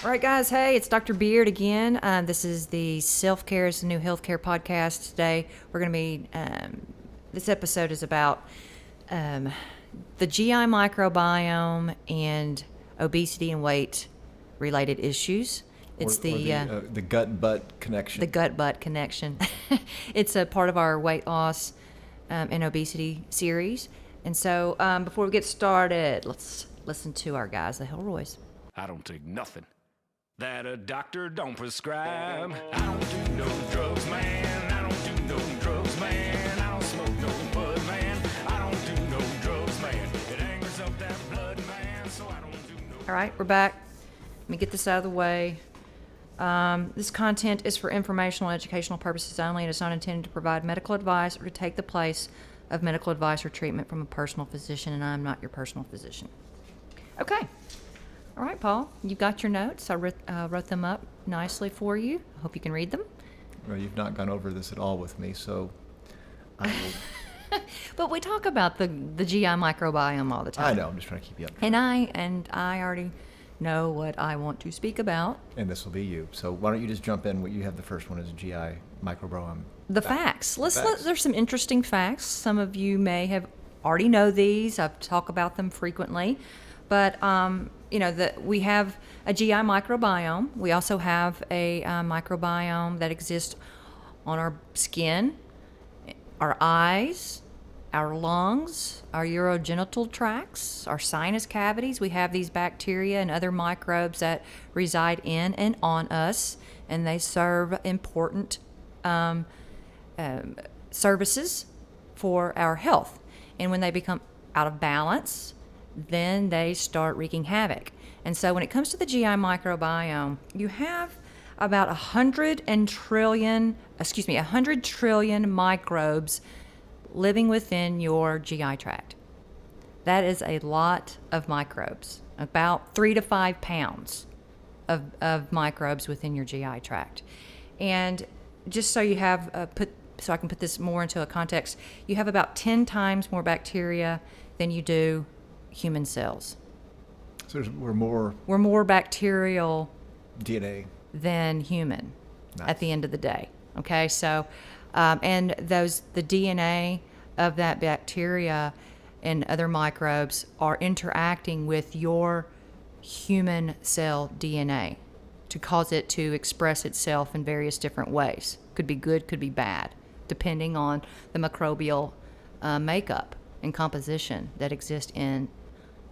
All right, guys. Hey, it's Dr. Beard again. This is the Self-Care is the New Healthcare podcast. Today, we're going to be, this episode is about the GI microbiome and obesity and weight related issues. It's the gut-butt connection. The gut-butt connection. It's a part of our weight loss and obesity series. And so before we get started, let's listen to our guys, the Hellroys. I don't take nothing that a doctor don't prescribe. I don't do no drugs, man. I don't do no drugs, man. I don't smoke no bud, man. I don't do no drugs, man. It angers up that blood, man. So I don't do no. All right, we're back. Let me get this out of the way. This content is for informational and educational purposes only and is not intended to provide medical advice or to take the place of medical advice or treatment from a personal physician, and I'm not your personal physician. Okay. All right, Paul, you got your notes. I wrote them up nicely for you. I hope you can read them. Well, you've not gone over this at all with me, so I will. But we talk about the GI microbiome all the time. I know. I'm just trying to keep you up. And I already know what I want to speak about. And this will be you. So why don't you just jump in? What you have the first one is GI microbiome. The facts. There's some interesting facts. Some of you may have already know these. I've talked about them frequently. But, we have a GI microbiome. We also have a microbiome that exists on our skin, our eyes, our lungs, our urogenital tracts, our sinus cavities. We have these bacteria and other microbes that reside in and on us, and they serve important services for our health. And when they become out of balance, then they start wreaking havoc. And so when it comes to the GI microbiome, you have about 100 trillion microbes living within your GI tract. That is a lot of microbes, about 3 to 5 pounds of microbes within your GI tract. And just so you have so I can put this more into a context, you have about 10 times more bacteria than you do human cells. So we're more bacterial DNA than human. Nice. At the end of the day. Okay, so and the DNA of that bacteria and other microbes are interacting with your human cell DNA to cause it to express itself in various different ways. Could be good, could be bad, depending on the microbial makeup and composition that exist in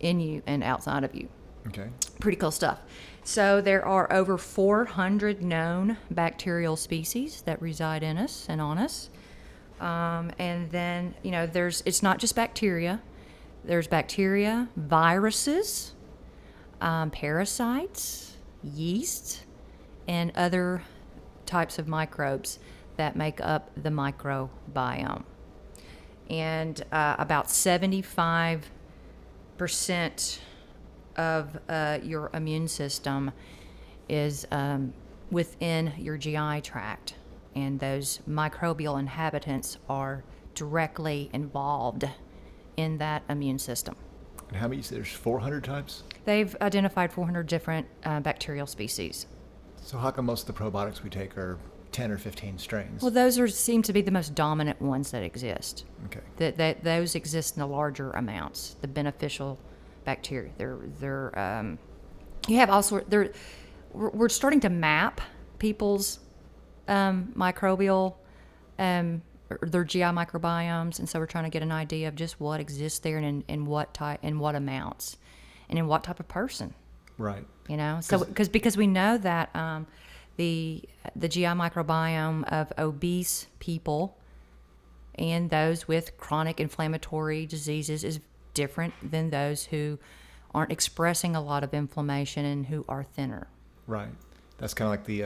you and outside of you. Okay. Pretty cool stuff. So there are over 400 known bacterial species that reside in us and on us. And then, it's not just bacteria. There's bacteria, viruses, parasites, yeast, and other types of microbes that make up the microbiome. And about 75% of your immune system is within your GI tract, and those microbial inhabitants are directly involved in that immune system. And how many? There's 400 types? They've identified 400 different bacterial species. So how come most of the probiotics we take are 10 or 15 strains? Well, those seem to be the most dominant ones that exist. Okay. Those exist in the larger amounts, the beneficial bacteria. They're you have all sorts. We're starting to map people's microbial their GI microbiomes, and so we're trying to get an idea of just what exists there and in what type, in what amounts, and in what type of person. Right. So because we know that the GI microbiome of obese people and those with chronic inflammatory diseases is different than those who aren't expressing a lot of inflammation and who are thinner. Right. That's kind of like the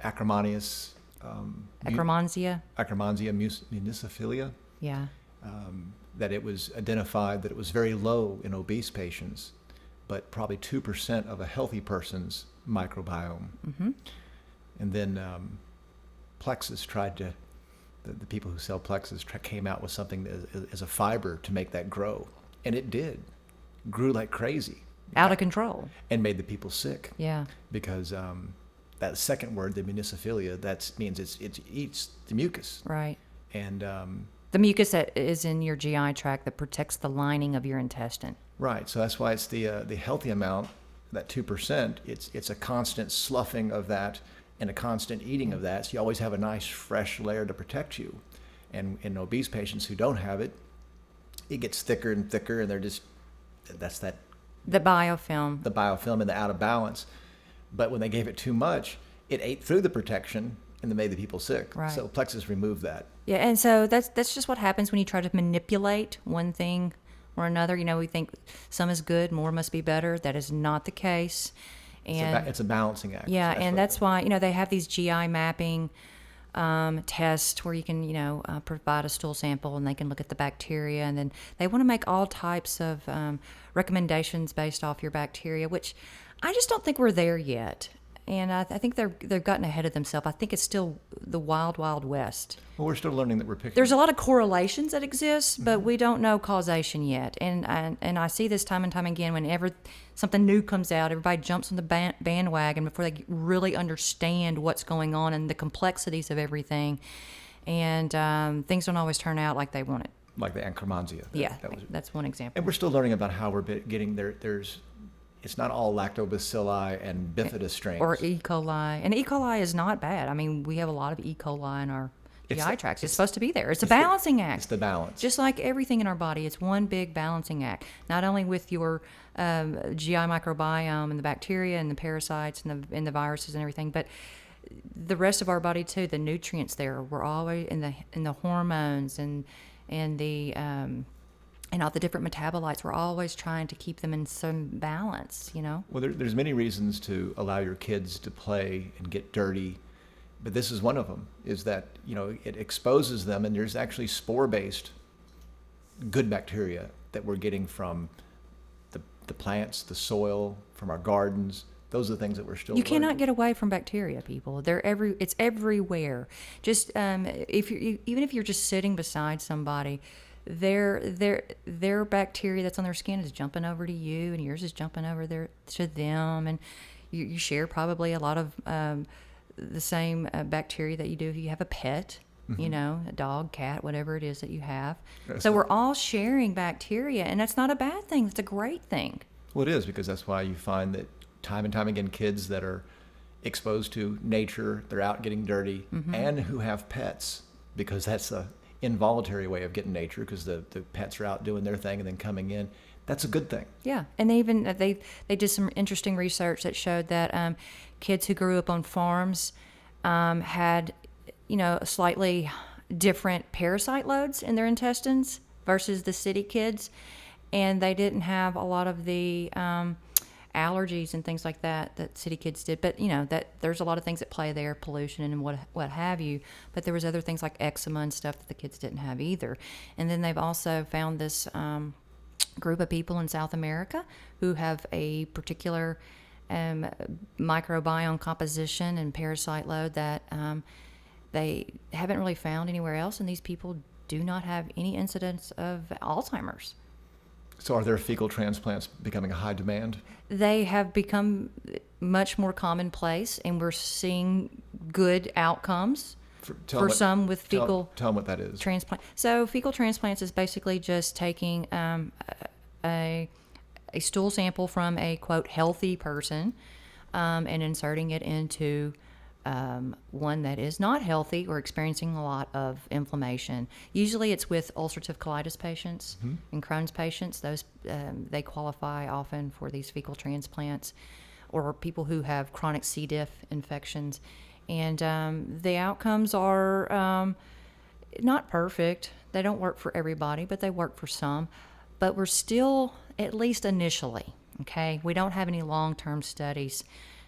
Akkermansia mucophilia. Yeah. That it was identified that it was very low in obese patients, but probably 2% of a healthy person's microbiome. Mm-hmm. And then Plexus tried to, the people who sell Plexus came out with something as a fiber to make that grow. And it did. Grew like crazy. out of control. and made the people sick. Yeah. Because that second word, the mucophilia, that means it eats the mucus. Right. And The mucus that is in your GI tract that protects the lining of your intestine. right, so that's why it's the healthy amount, that 2%. It's a constant sloughing of that and a constant eating of that. So you always have a nice fresh layer to protect you. And in obese patients who don't have it, it gets thicker and thicker, and that's The biofilm. the biofilm and the out of balance. But when they gave it too much, it ate through the protection and then made the people sick. Right. So Plexus removed that. Yeah, and so that's just what happens when you try to manipulate one thing or another. We think some is good, more must be better. That is not the case. And It's a balancing act. yeah, and that's why they have these GI mapping tests where you can provide a stool sample and they can look at the bacteria, and then they want to make all types of recommendations based off your bacteria, which I just don't think we're there yet. And I think they've gotten ahead of themselves. I think it's still the wild, wild west. Well, we're still learning that we're picking. There's a lot of correlations that exist, but we don't know causation yet. And I see this time and time again. Whenever something new comes out, everybody jumps on the bandwagon before they really understand what's going on and the complexities of everything. And things don't always turn out like they want it. Like the Akkermansia. Yeah, that's one example. And we're still learning about how we're getting there. It's not all lactobacilli and bifida strains. Or E. coli. And E. coli is not bad. I mean, we have a lot of E. coli in our GI tracts. It's supposed to be there. It's a balancing act. It's the balance. Just like everything in our body, it's one big balancing act. Not only with your GI microbiome and the bacteria and the parasites and the viruses and everything, but the rest of our body too. The nutrients there. We're always in the hormones and the and all the different metabolites. We're always trying to keep them in some balance. Well, there's many reasons to allow your kids to play and get dirty, but this is one of them. Is that it exposes them, and there's actually spore-based good bacteria that we're getting from the plants, the soil, from our gardens. Those are the things that we're still. You cannot get away from bacteria, people. It's everywhere. Just even if you're just sitting beside somebody, their bacteria that's on their skin is jumping over to you, and yours is jumping over there to them, and you share probably a lot of the same bacteria that you do if you have a pet. Mm-hmm. A dog, cat, whatever it is that you have. That's So we're all sharing bacteria, and that's not a bad thing. It's a great thing. Well, it is, because that's why you find that time and time again, kids that are exposed to nature, they're out getting dirty, and who have pets, because that's a involuntary way of getting nature, because the pets are out doing their thing and then coming in. That's a good thing. Yeah, and they did some interesting research that showed that kids who grew up on farms had slightly different parasite loads in their intestines versus the city kids, and they didn't have a lot of the allergies and things like that city kids did. But that there's a lot of things that play there, pollution and what have you. But there was other things like eczema and stuff that the kids didn't have either. And then they've also found this group of people in South America who have a particular microbiome composition and parasite load that they haven't really found anywhere else, and these people do not have any incidence of Alzheimer's. So are there fecal transplants becoming a high demand? They have become much more commonplace, and we're seeing good outcomes for some with fecal tell them what that is. transplant. So fecal transplants is basically just taking a stool sample from a, quote, healthy person and inserting it into one that is not healthy or experiencing a lot of inflammation. Usually it's with ulcerative colitis patients and Crohn's patients. Those they qualify often for these fecal transplants, or people who have chronic C. diff infections. And the outcomes are not perfect. They don't work for everybody, but they work for some. But we're still, at least initially, okay? We don't have any long-term studies.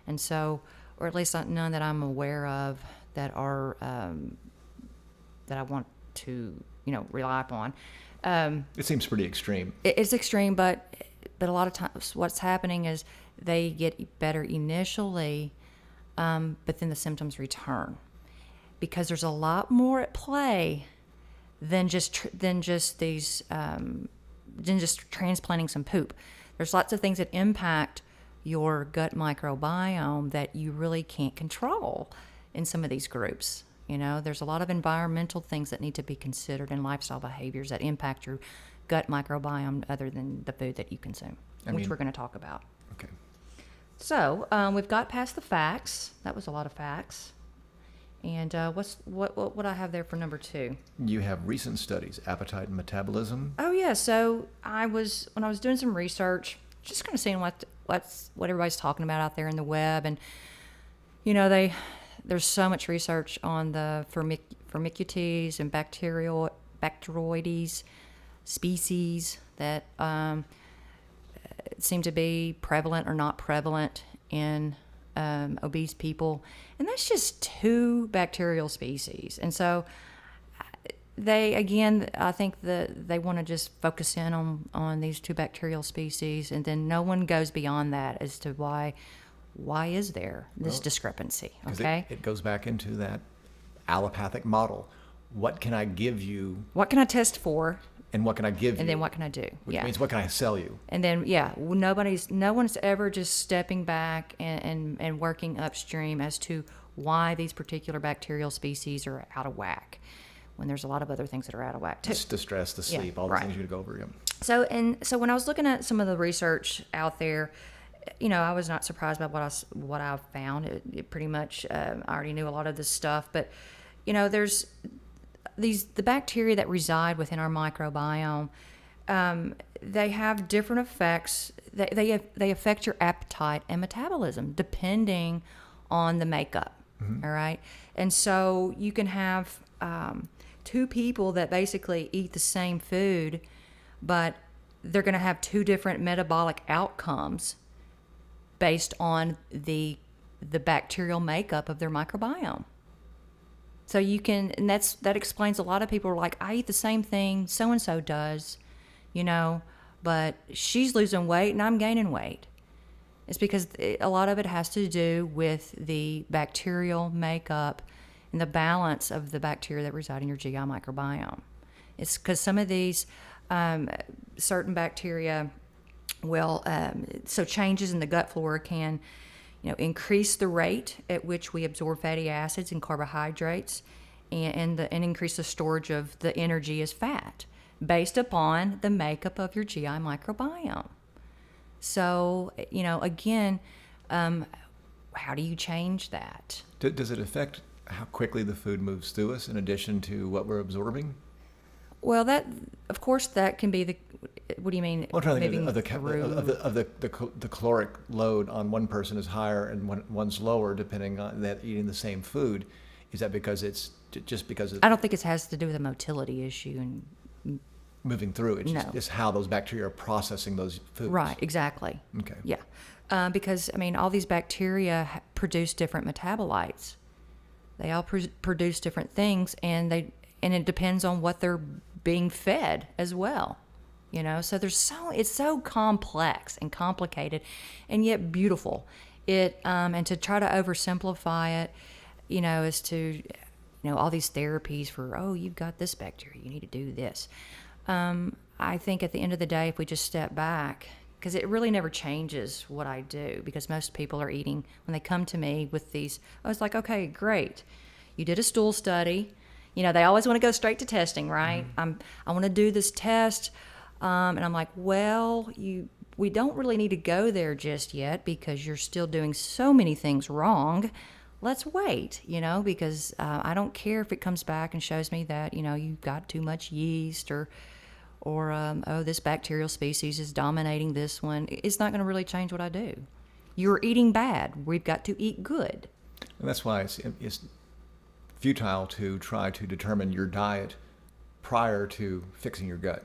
And so, or at least none that I'm aware of that are that I want to rely upon. It seems pretty extreme. It's extreme, but a lot of times what's happening is they get better initially, but then the symptoms return, because there's a lot more at play than just transplanting some poop. there's lots of things that impact your gut microbiome that you really can't control in some of these groups. You know, there's a lot of environmental things that need to be considered and lifestyle behaviors that impact your gut microbiome other than the food that you consume, which we're going to talk about. Okay. So we've got past the facts. That was a lot of facts. And what I have there for number 2? You have recent studies, appetite and metabolism. Oh yeah. So when I was doing some research, just kind of seeing what everybody's talking about out there in the web, and you know there's so much research on the Firmicutes and bacteroides species that seem to be prevalent or not prevalent in obese people, and that's just 2 bacterial species. And so I think that they want to just focus in on these 2 bacterial species, and then no one goes beyond that as to why is there this discrepancy? Okay, it goes back into that allopathic model. What can I give you? What can I test for? And what can I give you? And then what can I do? Which means what can I sell you? And then, no one's ever just stepping back and working upstream as to why these particular bacterial species are out of whack, when there's a lot of other things that are out of whack too. It's the stress, the sleep, all the things you go over. Yeah. So when I was looking at some of the research out there, you know, I was not surprised by what I found. It pretty much, I already knew a lot of this stuff, but you know, there's the bacteria that reside within our microbiome. They have different effects. They affect your appetite and metabolism depending on the makeup. Mm-hmm. All right, and so you can have 2 people that basically eat the same food, but they're going to have 2 different metabolic outcomes based on the bacterial makeup of their microbiome. So you can, and that explains a lot of people are like, I eat the same thing so and so does, you know, but she's losing weight and I'm gaining weight. It's because a lot of it has to do with the bacterial makeup and the balance of the bacteria that reside in your GI microbiome. It's because some of these certain bacteria so changes in the gut flora can, you know, increase the rate at which we absorb fatty acids and carbohydrates, and increase the storage of the energy as fat based upon the makeup of your GI microbiome. So, you know, again, how do you change that? Does it affect how quickly the food moves through us in addition to what we're absorbing? Well, of course, that can be the. What do you mean? Well, I'm trying to think of the caloric load on one person is higher and one's lower, depending on that eating the same food. Is that because it's just because I don't think it has to do with a motility issue and moving through. It's how those bacteria are processing those foods. Right. Exactly. Okay. Yeah. Because I mean, all these bacteria produce different metabolites. They all produce different things, and it depends on what they're being fed as well. You know, so it's so complex and complicated, and yet beautiful. And to try to oversimplify it, you know, is to, you know, all these therapies for, you've got this bacteria, you need to do this. I think at the end of the day, if we just step back, because it really never changes what I do, because most people are eating, when they come to me with these, I was like, okay, great. You did a stool study. You know, they always want to go straight to testing, right? Mm-hmm. I want to do this test. And I'm like, well, we don't really need to go there just yet because you're still doing so many things wrong. Let's wait, you know, because I don't care if it comes back and shows me that, you know, you've got too much yeast or this bacterial species is dominating this one. It's not going to really change what I do. You're eating bad. We've got to eat good. And that's why it's futile to try to determine your diet prior to fixing your gut,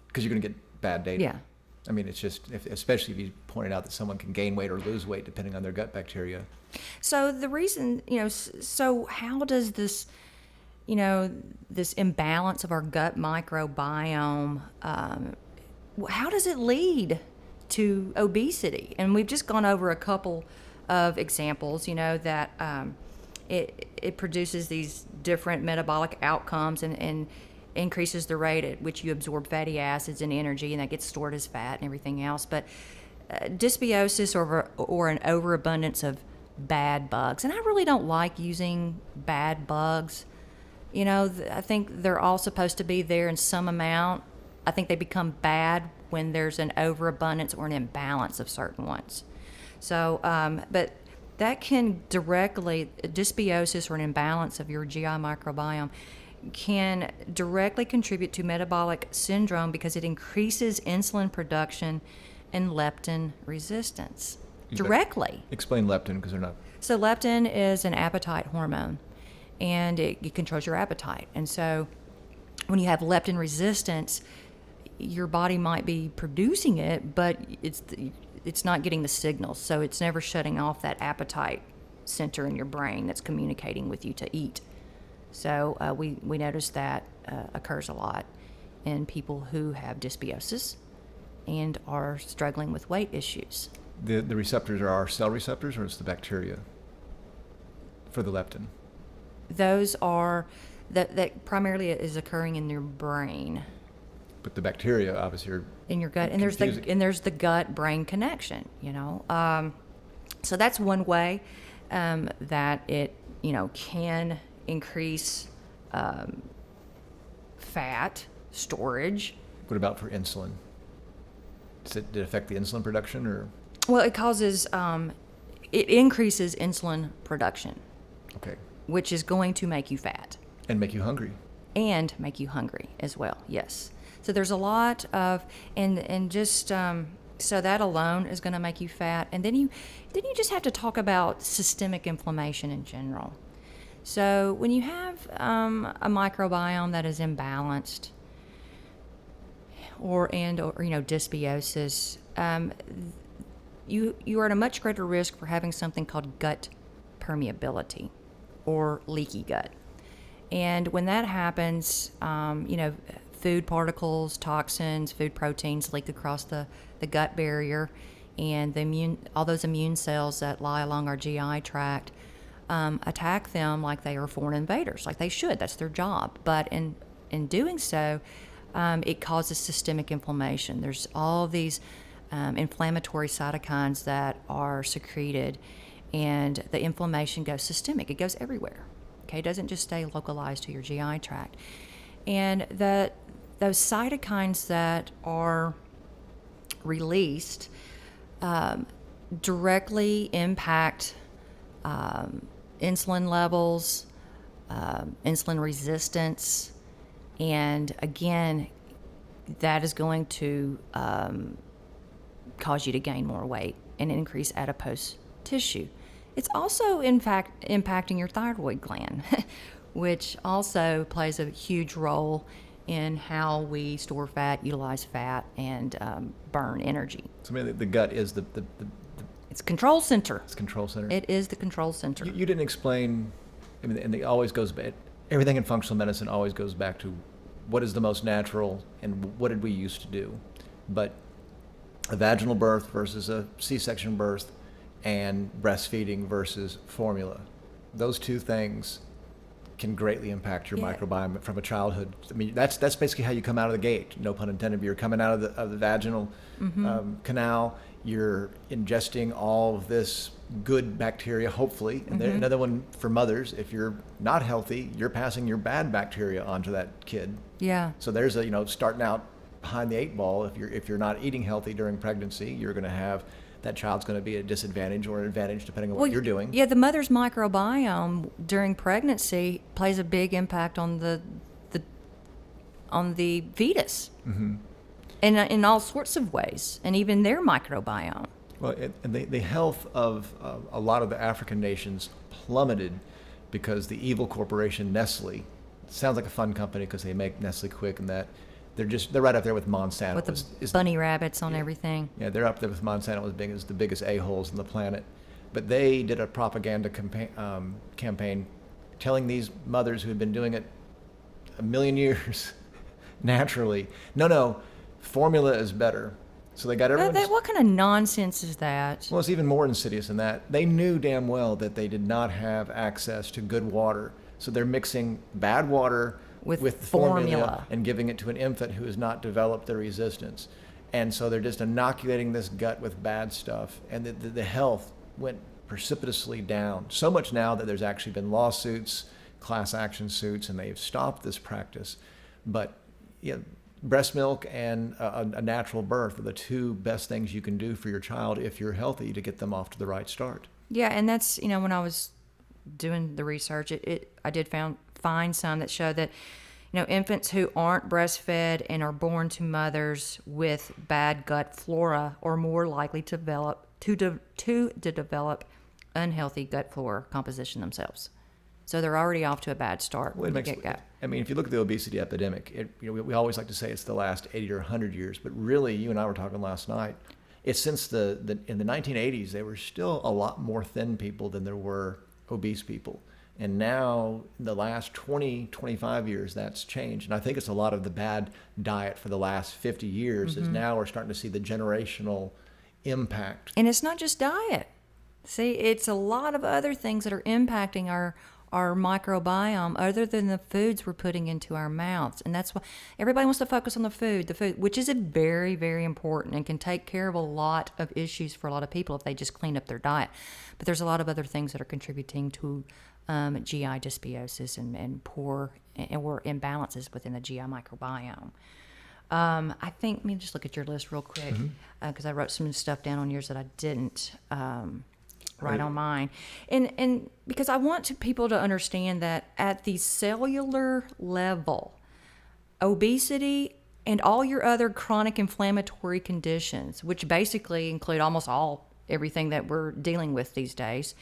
because you're going to get bad data. Yeah. I mean, it's just, especially if you pointed out that someone can gain weight or lose weight depending on their gut bacteria. So the reason, you know, so how does this, you know, this imbalance of our gut microbiome, how does it lead to obesity? And we've just gone over a couple of examples, you know, that it produces these different metabolic outcomes and increases the rate at which you absorb fatty acids and energy, and that gets stored as fat and everything else. But dysbiosis or an overabundance of bad bugs. And I really don't like using bad bugs. You know, I think they're all supposed to be there in some amount. I think they become bad when there's an overabundance or an imbalance of certain ones. So, but that can directly, dysbiosis or an imbalance of your GI microbiome can directly contribute to metabolic syndrome because it increases insulin production and leptin resistance directly. Explain leptin because they're not. So leptin is an appetite hormone, and it controls your appetite. And so when you have leptin resistance, your body might be producing it, but it's not getting the signals. So it's never shutting off that appetite center in your brain that's communicating with you to eat. So we notice that occurs a lot in people who have dysbiosis and are struggling with weight issues. The receptors are our cell receptors, or it's the bacteria for the leptin? Those are, that primarily is occurring in your brain. But the bacteria obviously are In your gut, and there's the gut-brain connection, you know. So that's one way that it, you know, can increase fat storage. What about for insulin? Did it affect the insulin production, or? Well, it causes, it increases insulin production, Okay. which is going to make you fat. And make you hungry. And make you hungry as well, yes. So there's a lot of, and just, so that alone is going to make you fat. And then you just have to talk about systemic inflammation in general. So when you have a microbiome that is imbalanced, or you know, dysbiosis, you are at a much greater risk for having something called gut permeability or leaky gut. And when that happens, you know, food particles, toxins, food proteins leak across the gut barrier, and all those immune cells that lie along our GI tract attack them like they are foreign invaders, like they should. That's their job. But in doing so, it causes systemic inflammation. There's all these inflammatory cytokines that are secreted, and the inflammation goes systemic. It goes everywhere. Okay, it doesn't just stay localized to your GI tract. And those cytokines that are released directly impact insulin levels, insulin resistance, and again, that is going to cause you to gain more weight and increase adipose tissue. It's also, in fact, impacting your thyroid gland, which also plays a huge role in how we store fat, utilize fat, and burn energy. So maybe the gut is the It's control center. It's control center. It is the control center. You didn't explain. I mean, and it always goes back. Everything in functional medicine always goes back to what is the most natural and what did we used to do. But a vaginal birth versus a C-section birth, and breastfeeding versus formula, those two things can greatly impact your microbiome from a childhood. I mean, that's basically how you come out of the gate. No pun intended. You're coming out of the vaginal canal. You're ingesting all of this good bacteria, hopefully. And then another one for mothers. If you're not healthy, you're passing your bad bacteria onto that kid. Yeah. So there's a, you know, starting out behind the eight ball. If you're not eating healthy during pregnancy, you're going to have, that child's going to be at a disadvantage or an advantage depending on what you're doing. Yeah, the mother's microbiome during pregnancy plays a big impact on the fetus, in all sorts of ways, and even their microbiome. Well, and the health of a lot of the African nations plummeted because the evil corporation Nestle, sounds like a fun company because they make Nestle Quick and that. They're right up there with Monsanto. With the bunny rabbits on everything. Yeah, they're up there with Monsanto as the biggest a-holes on the planet. But they did a propaganda campaign telling these mothers who had been doing it a million years naturally, no, formula is better. So they got everyone. What kind of nonsense is that? Well, it's even more insidious than that. They knew damn well that they did not have access to good water. So they're mixing bad water with formula and giving it to an infant who has not developed the resistance. And so they're just inoculating this gut with bad stuff. And the health went precipitously down. So much now that there's actually been lawsuits, class action suits, and they've stopped this practice. But breast milk and a natural birth are the two best things you can do for your child if you're healthy to get them off to the right start. Yeah, and that's, when I was doing the research, I did find some that show that, infants who aren't breastfed and are born to mothers with bad gut flora are more likely to develop unhealthy gut flora composition themselves. So they're already off to a bad start. Well, if you look at the obesity epidemic, we always like to say it's the last 80 or 100 years, but really, you and I were talking last night, it's since in the 1980s, there were still a lot more thin people than there were obese people. And now, in the last 20, 25 years, that's changed. And I think it's a lot of the bad diet for the last 50 years is now we're starting to see the generational impact. And it's not just diet. See, it's a lot of other things that are impacting our microbiome other than the foods we're putting into our mouths. And that's why everybody wants to focus on the food, which is very, very important and can take care of a lot of issues for a lot of people if they just clean up their diet. But there's a lot of other things that are contributing to GI dysbiosis and poor or imbalances within the GI microbiome. I think, let me just look at your list real quick, because I wrote some stuff down on yours that I didn't write on mine. And because I want people to understand that at the cellular level, obesity and all your other chronic inflammatory conditions, which basically include almost everything that we're dealing with these days,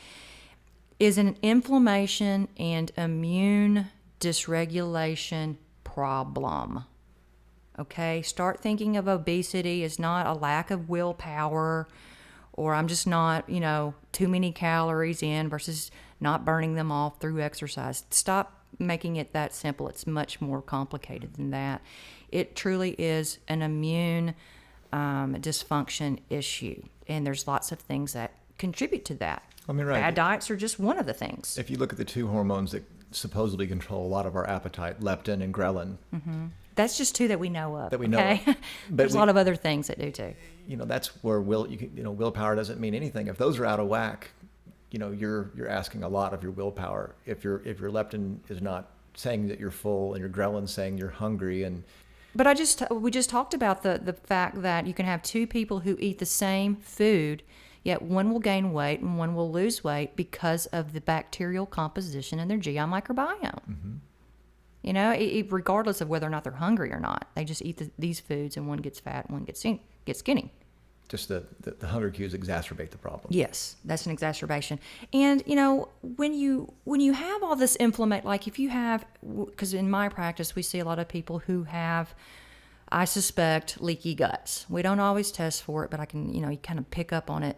is an inflammation and immune dysregulation problem. Okay, start thinking of obesity as not a lack of willpower, or I'm just not, too many calories in versus not burning them off through exercise. Stop making it that simple. It's much more complicated than that. It truly is an immune dysfunction issue, and there's lots of things that contribute to that. Bad diets are just one of the things. If you look at the two hormones that supposedly control a lot of our appetite, leptin and ghrelin. That's just two that we know of. But there's a lot of other things that do too. That's where willpower doesn't mean anything. If those are out of whack, you're asking a lot of your willpower. If your leptin is not saying that you're full and your ghrelin saying you're hungry But we just talked about the fact that you can have two people who eat the same food, yet one will gain weight and one will lose weight because of the bacterial composition in their GI microbiome. Regardless of whether or not they're hungry or not, they just eat these foods, and one gets fat and one gets skinny. Just the hunger cues exacerbate the problem. Yes, that's an exacerbation. And when you have all this inflammation, like if you have, because in my practice we see a lot of people who have, I suspect, leaky guts. We don't always test for it, but I can, you kind of pick up on it,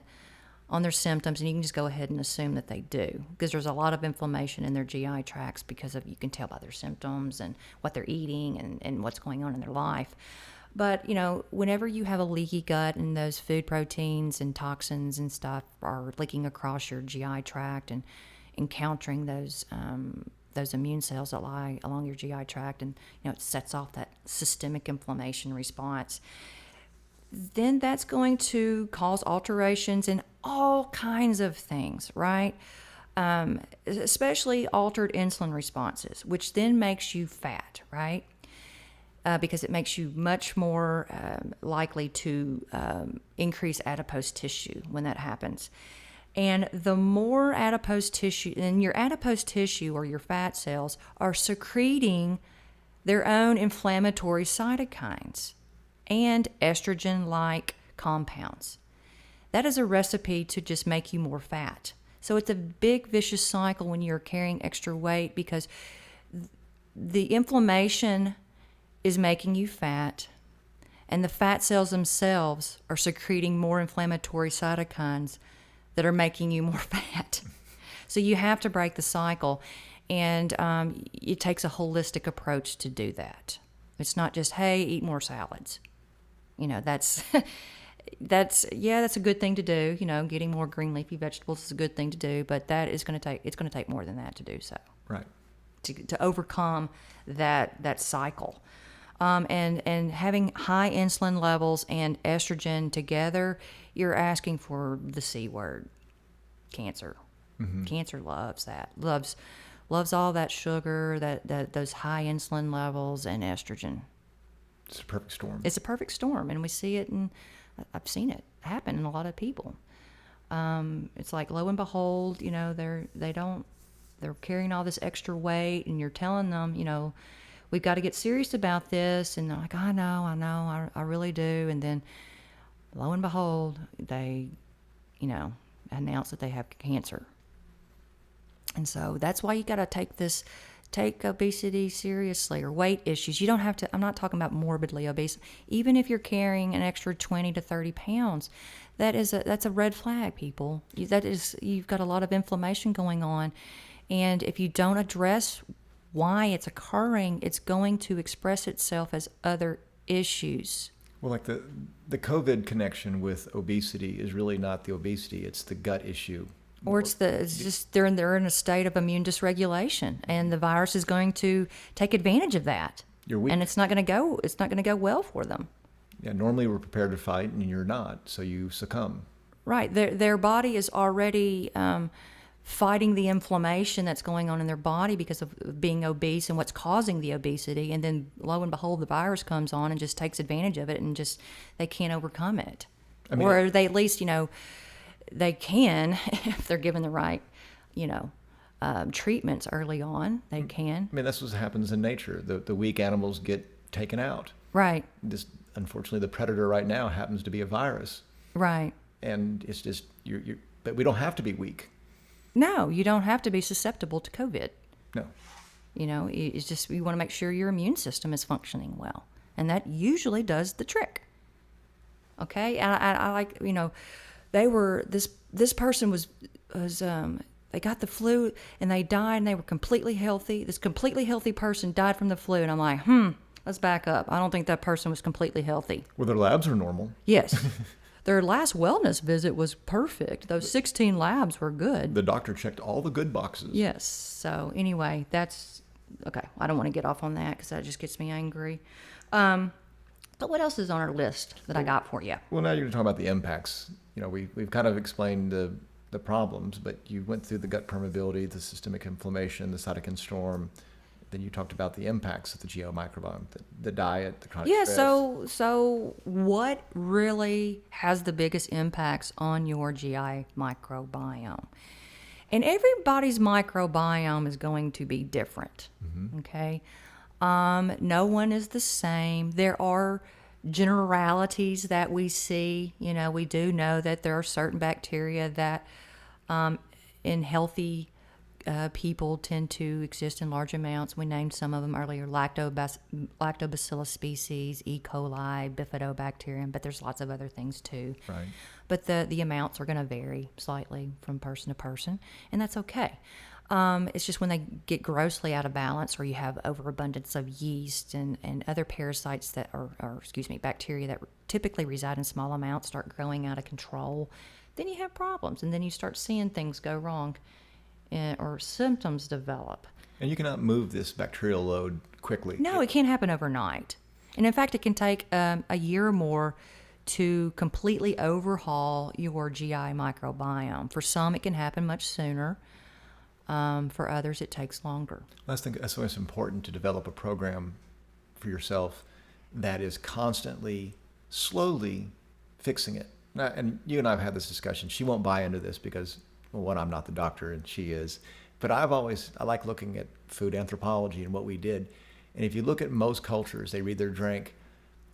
on their symptoms, and you can just go ahead and assume that they do, because there's a lot of inflammation in their GI tracts because you can tell by their symptoms and what they're eating and what's going on in their life. But, whenever you have a leaky gut and those food proteins and toxins and stuff are leaking across your GI tract and encountering those immune cells that lie along your GI tract, and, it sets off that systemic inflammation response, then that's going to cause alterations in all kinds of things, right? Especially altered insulin responses, which then makes you fat, right? Because it makes you much more likely to increase adipose tissue when that happens. And the more adipose tissue, and your adipose tissue or your fat cells are secreting their own inflammatory cytokines and estrogen-like compounds. That is a recipe to just make you more fat. So it's a big vicious cycle when you're carrying extra weight, because the inflammation is making you fat, and the fat cells themselves are secreting more inflammatory cytokines that are making you more fat. So you have to break the cycle, and it takes a holistic approach to do that. It's not just, hey, eat more salads. That's a good thing to do. Getting more green leafy vegetables is a good thing to do, but it's going to take more than that to do so. Right. To overcome that cycle. And having high insulin levels and estrogen together, you're asking for the C word, cancer. Cancer loves that. Loves all that sugar, that those high insulin levels and estrogen. It's a perfect storm. It's a perfect storm, and we see it, and I've seen it happen in a lot of people. It's like, lo and behold, they're carrying all this extra weight, and you're telling them, we've got to get serious about this, and they're like, I know, I really do, and then lo and behold, they, announce that they have cancer. And so that's why you got to take obesity seriously, or weight issues. You don't have to, I'm not talking about morbidly obese. Even if you're carrying an extra 20 to 30 pounds, that's a red flag, people. You've got a lot of inflammation going on. And if you don't address why it's occurring, it's going to express itself as other issues. Well, like the COVID connection with obesity is really not the obesity, it's the gut issue. Or it's just they're in a state of immune dysregulation, and the virus is going to take advantage of that. You're weak. And it's not going to go well for them. Yeah, normally we're prepared to fight, and you're not, so you succumb. Right. Their body is already fighting the inflammation that's going on in their body because of being obese and what's causing the obesity, and then lo and behold, the virus comes on and just takes advantage of it, and just they can't overcome it. Or they at least, they can, if they're given the right, treatments early on, they can. That's what happens in nature. The weak animals get taken out. Right. Unfortunately, the predator right now happens to be a virus. Right. And it's just, but we don't have to be weak. No, you don't have to be susceptible to COVID. No. It's just, you want to make sure your immune system is functioning well. And that usually does the trick. Okay? I like, this person was they got the flu and they died, and they were completely healthy. This completely healthy person died from the flu, and I'm like, let's back up. I don't think that person was completely healthy. Well, their labs are normal. Yes. Their last wellness visit was perfect. Those 16 labs were good. The doctor checked all the good boxes. Yes. So anyway, that's okay. I don't want to get off on that because that just gets me angry. But what else is on our list that I got for you? Well, now you're going to talk about the impacts. We've kind of explained the problems, but you went through the gut permeability, the systemic inflammation, the cytokine storm. Then you talked about the impacts of the GI microbiome, the diet, the chronic stress. So what really has the biggest impacts on your GI microbiome? And everybody's microbiome is going to be different, okay? No one is the same. There are generalities that we see. We do know that there are certain bacteria that in healthy people tend to exist in large amounts. We named some of them earlier: lactobacillus species, E. coli, bifidobacterium, but there's lots of other things too. Right. But the amounts are going to vary slightly from person to person, and that's okay. It's just when they get grossly out of balance, or you have overabundance of yeast and other parasites that bacteria that typically reside in small amounts start growing out of control, then you have problems, and then you start seeing things go wrong. Or symptoms develop. And you cannot move this bacterial load quickly. No, it can't happen overnight. And in fact, it can take a year or more to completely overhaul your GI microbiome. For some, it can happen much sooner. For others, it takes longer. I think that's why it's important to develop a program for yourself that is constantly, slowly fixing it. And you and I have had this discussion. She won't buy into this because, well, one, I'm not the doctor and she is. But I like looking at food anthropology and what we did. And if you look at most cultures, they either drank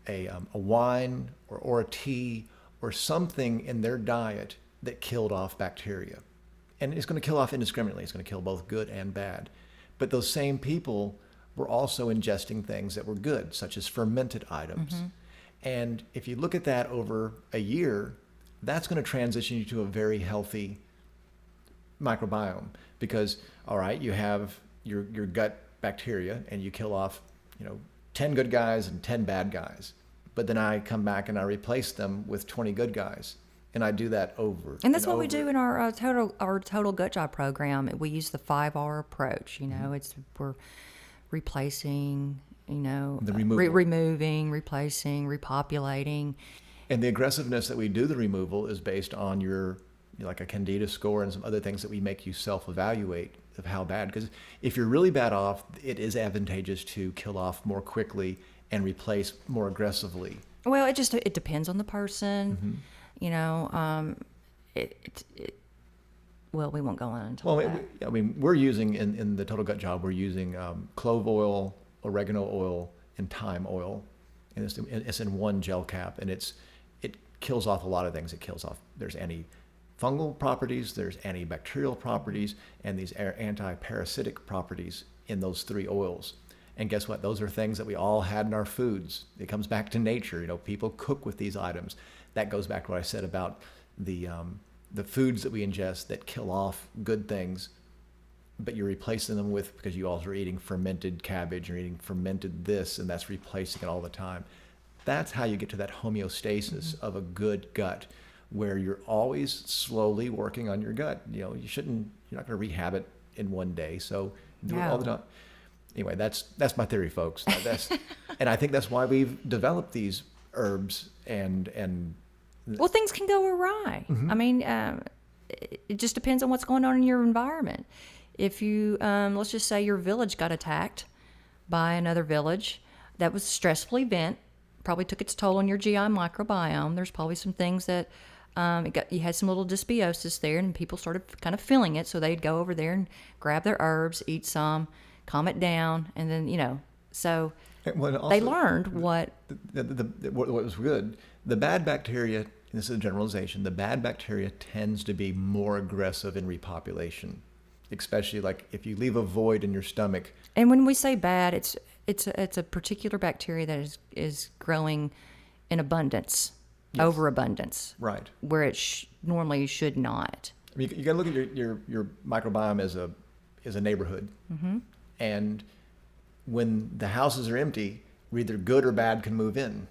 a wine or a tea or something in their diet that killed off bacteria. And it's going to kill off indiscriminately. It's going to kill both good and bad. But those same people were also ingesting things that were good, such as fermented items. And if you look at that over a year, that's going to transition you to a very healthy microbiome, because all right, you have your gut bacteria and you kill off 10 good guys and 10 bad guys, but then I come back and I replace them with 20 good guys, and I do that over and that's what we do in our total gut job program. We use the 5R approach. We're replacing The removal. removing, replacing, repopulating. And the aggressiveness that we do the removal is based on your, like a Candida score and some other things that we make you self-evaluate of how bad. Because if you're really bad off, it is advantageous to kill off more quickly and replace more aggressively. Well, it depends on the person. Well, we won't go into that. We're using in the Total Gut Job, we're using clove oil, oregano oil, and thyme oil, and it's in one gel cap, and it kills off a lot of things. It kills off. There's antifungal properties, there's antibacterial properties, and these anti-parasitic properties in those 3 oils. And guess what? Those are things that we all had in our foods. It comes back to nature. People cook with these items. That goes back to what I said about the foods that we ingest that kill off good things, but you're replacing them with, because you also are eating fermented cabbage, you're eating fermented this, and that's replacing it all the time. That's how you get to that homeostasis of a good gut, where you're always slowly working on your gut. You're not going to rehab it in one day. So do it all the time. Anyway, that's my theory, folks. And I think that's why we've developed these herbs and well, things can go awry. I mean, it just depends on what's going on in your environment. If you, let's just say your village got attacked by another village, that was a stressful event, probably took its toll on your GI microbiome. There's probably some things that you had some little dysbiosis there, and people started kind of feeling it, so they'd go over there and grab their herbs, eat some, calm it down, and then, so also, they learned what was good. The bad bacteria, and this is a generalization, the bad bacteria tends to be more aggressive in repopulation, especially like if you leave a void in your stomach. And when we say bad, it's a particular bacteria that is growing in abundance, overabundance, right? Where it normally should not. I mean, you got to look at your microbiome as a neighborhood, and when the houses are empty, either good or bad can move in.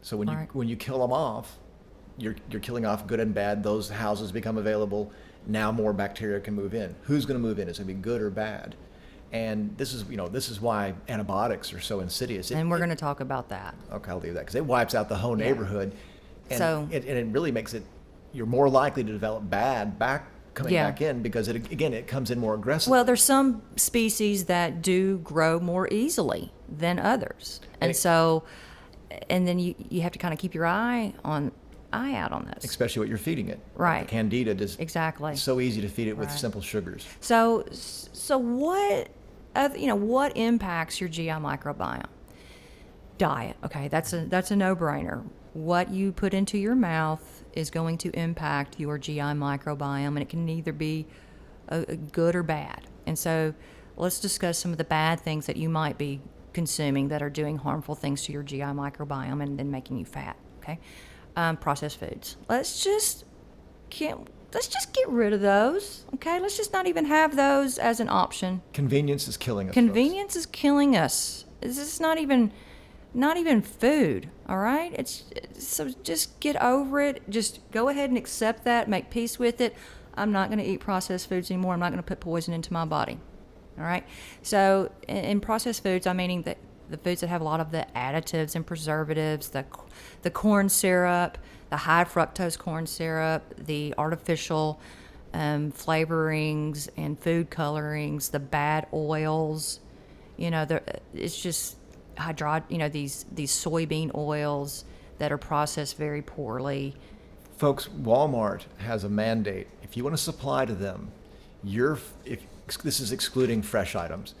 So when you kill them off, you're killing off good and bad. Those houses become available. Now more bacteria can move in. Who's going to move in? Is it going to be good or bad? And this is why antibiotics are so insidious. And we're going to talk about that. Okay, I'll leave that, because it wipes out the whole neighborhood, and it really makes it, you're more likely to develop bad coming back in, because it comes in more aggressive. Well, there's some species that do grow more easily than others, and then you have to kind of keep your eye out on this. Especially what you're feeding it. Right. Like Candida is exactly. It's so easy to feed it with simple sugars. So what impacts your GI microbiome? Diet. Okay, that's a no-brainer. What you put into your mouth is going to impact your GI microbiome, and it can either be a good or bad. And so let's discuss some of the bad things that you might be consuming that are doing harmful things to your GI microbiome and then making you fat. Okay, processed foods. Let's just get rid of those. Okay, let's just not even have those as an option. Convenience is killing us. Convenience is killing us. This is not even food. All right, so just get over it. Just go ahead and accept that. Make peace with it. I'm not going to eat processed foods anymore. I'm not going to put poison into my body. All right. So in processed foods, I'm meaning that the foods that have a lot of the additives and preservatives, the corn syrup, the high fructose corn syrup, the artificial flavorings and food colorings, the bad oils. It's just these soybean oils that are processed very poorly. Folks, Walmart has a mandate. If you want to supply to them, this is excluding fresh items,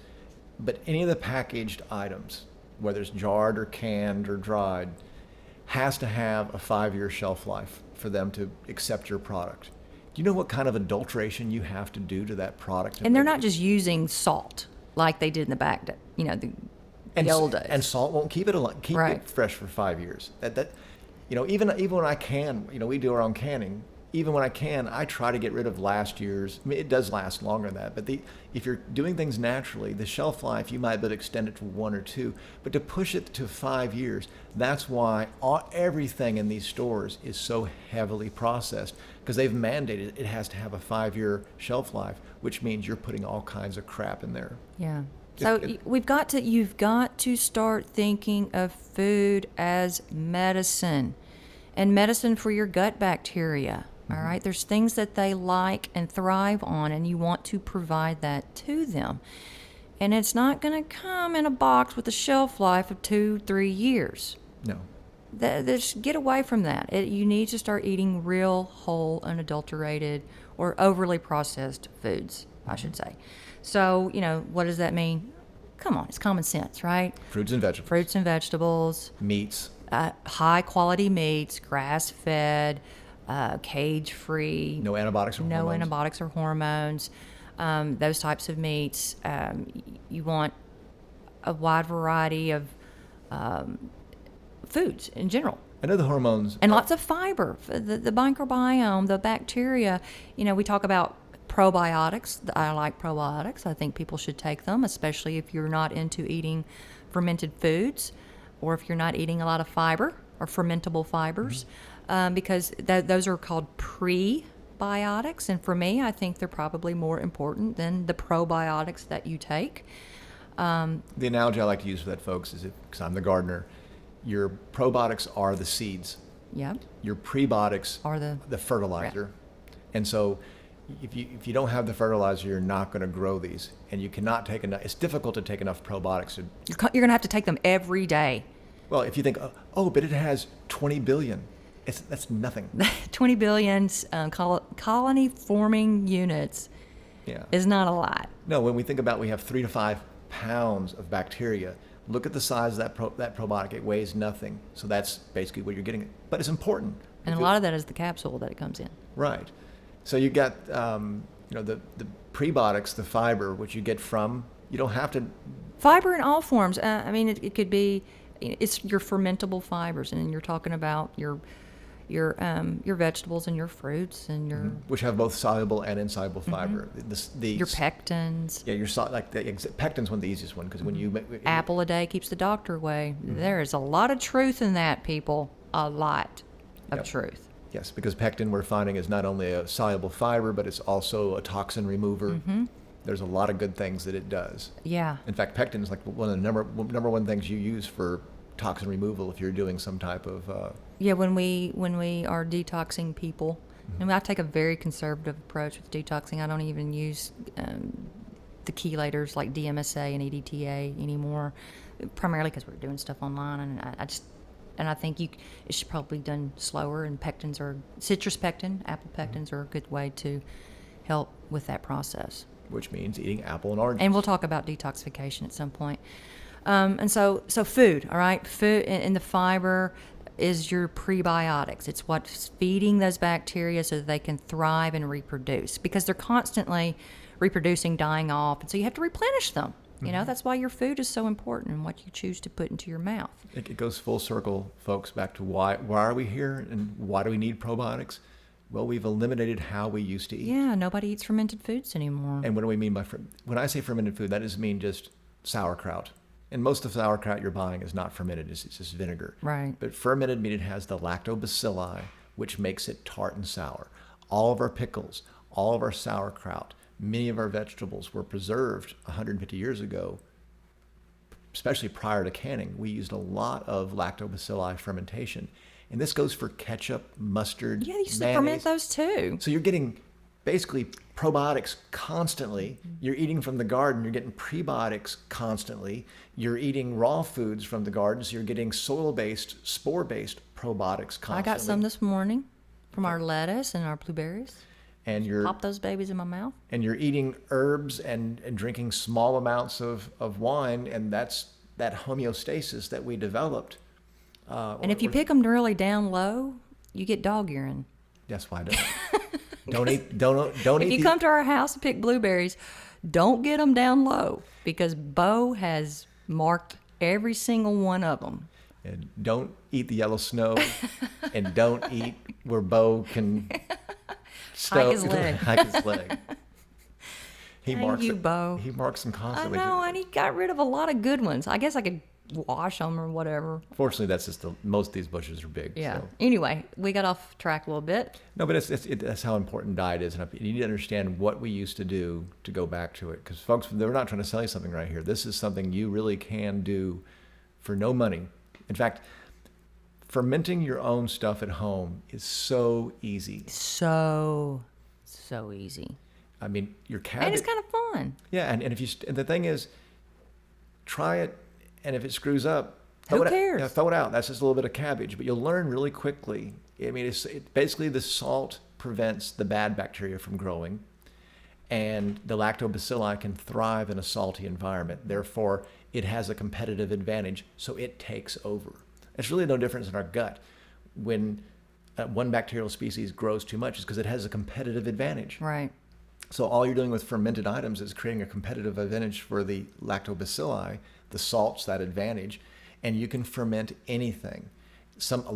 but any of the packaged items, whether it's jarred or canned or dried, has to have a 5-year shelf life for them to accept your product. Do you know what kind of adulteration you have to do to that product? And they're not just using salt like they did in the back, the old days. And salt won't keep it fresh for 5 years. Even when I can, we do our own canning. Even when I can, I try to get rid of last year's. I mean, it does last longer than that. But if you're doing things naturally, the shelf life, you might be able to extend it to 1 or 2. But to push it to 5 years, that's why everything in these stores is so heavily processed, because they've mandated it has to have a 5-year shelf life, which means you're putting all kinds of crap in there. Yeah. So you've got to start thinking of food as medicine, and medicine for your gut bacteria. All right, there's things that they like and thrive on, and you want to provide that to them. And it's not going to come in a box with a shelf life of 2-3 years. No. Just get away from that. You need to start eating real, whole, unadulterated, or overly processed foods, I should say. So, what does that mean? Come on, it's common sense, right? Fruits and vegetables. Fruits and vegetables. Meats. High-quality meats, grass-fed, cage-free. No antibiotics or hormones. No antibiotics or hormones. Those types of meats. You want a wide variety of foods in general. I know the hormones. And lots of fiber. The microbiome, the bacteria. We talk about probiotics. I like probiotics. I think people should take them, especially if you're not into eating fermented foods or if you're not eating a lot of fiber or fermentable fibers, because those are called prebiotics. And for me, I think they're probably more important than the probiotics that you take. The analogy I like to use for that, folks, is because I'm the gardener, your probiotics are the seeds. Yep. Your prebiotics are the fertilizer. And so if you don't have the fertilizer, you're not going to grow these. And you cannot take enough. It's difficult to take enough probiotics. You're going to have to take them every day. Well, if you think, but it has 20 billion. That's nothing. 20 billion colony-forming units is not a lot. No, when we think about we have 3 to 5 pounds of bacteria, look at the size of that probiotic. It weighs nothing. So that's basically what you're getting. But it's important. And a lot of that is the capsule that it comes in. Right. So you got the prebiotics, the fiber, which you get from, you don't have to. Fiber in all forms. It could be, it's your fermentable fibers, and you're talking about your vegetables and your fruits and your which have both soluble and insoluble fiber. Your pectins. Yeah, pectin's one of the easiest one because when you apple a day keeps the doctor away. There is a lot of truth in that, people. A lot of truth. Yes, because pectin we're finding is not only a soluble fiber, but it's also a toxin remover. There's a lot of good things that it does. Yeah. In fact, pectin is like one of the number one things you use for toxin removal if you're doing some type of. When we are detoxing people, and I take a very conservative approach with detoxing. I don't even use the chelators like DMSA and EDTA anymore, primarily because we're doing stuff online, and I think it should probably be done slower. And pectins citrus pectin, apple pectins are a good way to help with that process. Which means eating apple and oranges. And we'll talk about detoxification at some point. And so food, all right? Food and the fiber is your prebiotics. It's what's feeding those bacteria so that they can thrive and reproduce, because they're constantly reproducing, dying off, and so you have to replenish them. That's why your food is so important and what you choose to put into your mouth. It goes full circle, folks, back to why are we here and why do we need probiotics? Well, we've eliminated how we used to eat. Yeah, nobody eats fermented foods anymore. And what do we mean by when I say fermented food? That doesn't mean just sauerkraut. And most of the sauerkraut you're buying is not fermented; it's just vinegar. Right. But fermented means it has the lactobacilli, which makes it tart and sour. All of our pickles, all of our sauerkraut, many of our vegetables were preserved 150 years ago, especially prior to canning. We used a lot of lactobacilli fermentation. And this goes for ketchup, mustard, Yeah, you used to mayonnaise. ferment those too. So you're getting basically probiotics constantly. You're eating from the garden. You're getting prebiotics constantly. You're eating raw foods from the garden. So you're getting soil-based, spore-based probiotics constantly. I got some this morning from our lettuce and our blueberries. And you're Pop those babies in my mouth. And you're eating herbs and drinking small amounts of wine, and that's that homeostasis that we developed. And if you pick them really down low, you get dog urine. That's why I don't eat. If you come to our house and pick blueberries, don't get them down low, because Bo has marked every single one of them. And don't eat the yellow snow, and don't eat where Bo can hike his leg. Hike his leg. Bo. He marks them constantly. I know, and he got rid of a lot of good ones. I guess I could wash them or whatever. Fortunately, that's just most of these bushes are big. Yeah. So. Anyway, we got off track a little bit. No, but that's how important diet is. And you need to understand what we used to do to go back to it. Because folks, they're not trying to sell you something right here. This is something you really can do for no money. In fact, fermenting your own stuff at home is so easy. So easy. I mean, your cabbage. And it's kind of fun. Yeah, and the thing is, try it, and if it screws up, Who cares? Throw it out. That's just a little bit of cabbage, but you'll learn really quickly. I mean, basically the salt prevents the bad bacteria from growing, and the lactobacilli can thrive in a salty environment. Therefore, it has a competitive advantage, so it takes over. It's really no difference in our gut. When one bacterial species grows too much, is because it has a competitive advantage. Right. So all you're doing with fermented items is creating a competitive advantage for the lactobacilli, the salt's that advantage, and you can ferment anything.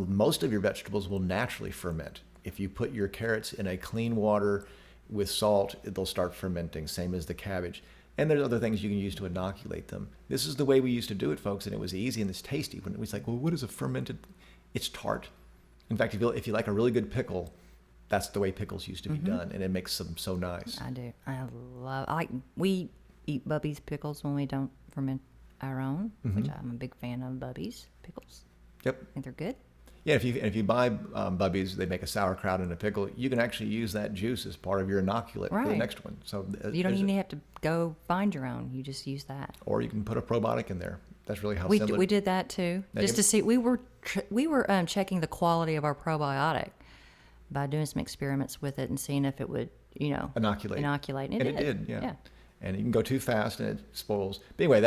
Most of your vegetables will naturally ferment. If you put your carrots in a clean water with salt, they'll start fermenting, same as the cabbage. And there's other things you can use to inoculate them. This is the way we used to do it, folks, and it was easy and it's tasty. When it was like, well, what is a fermented? It's tart. In fact, if you like a really good pickle, that's the way pickles used to be done, and it makes them so nice. I do. We eat Bubby's pickles when we don't ferment our own, which I'm a big fan of Bubby's pickles. Yep. I think they're good. Yeah, if you buy Bubby's, they make a sauerkraut and a pickle. You can actually use that juice as part of your inoculant for the Right. next one. So You don't even have to go find your own. You just use that. or you can put a probiotic in there. That's really how We similar. did that too, Now, just you- to see. We were checking the quality of our probiotic by doing some experiments with it and seeing if it would, Inoculate. inoculate. And it did, yeah. And you can go too fast and it spoils. But anyway,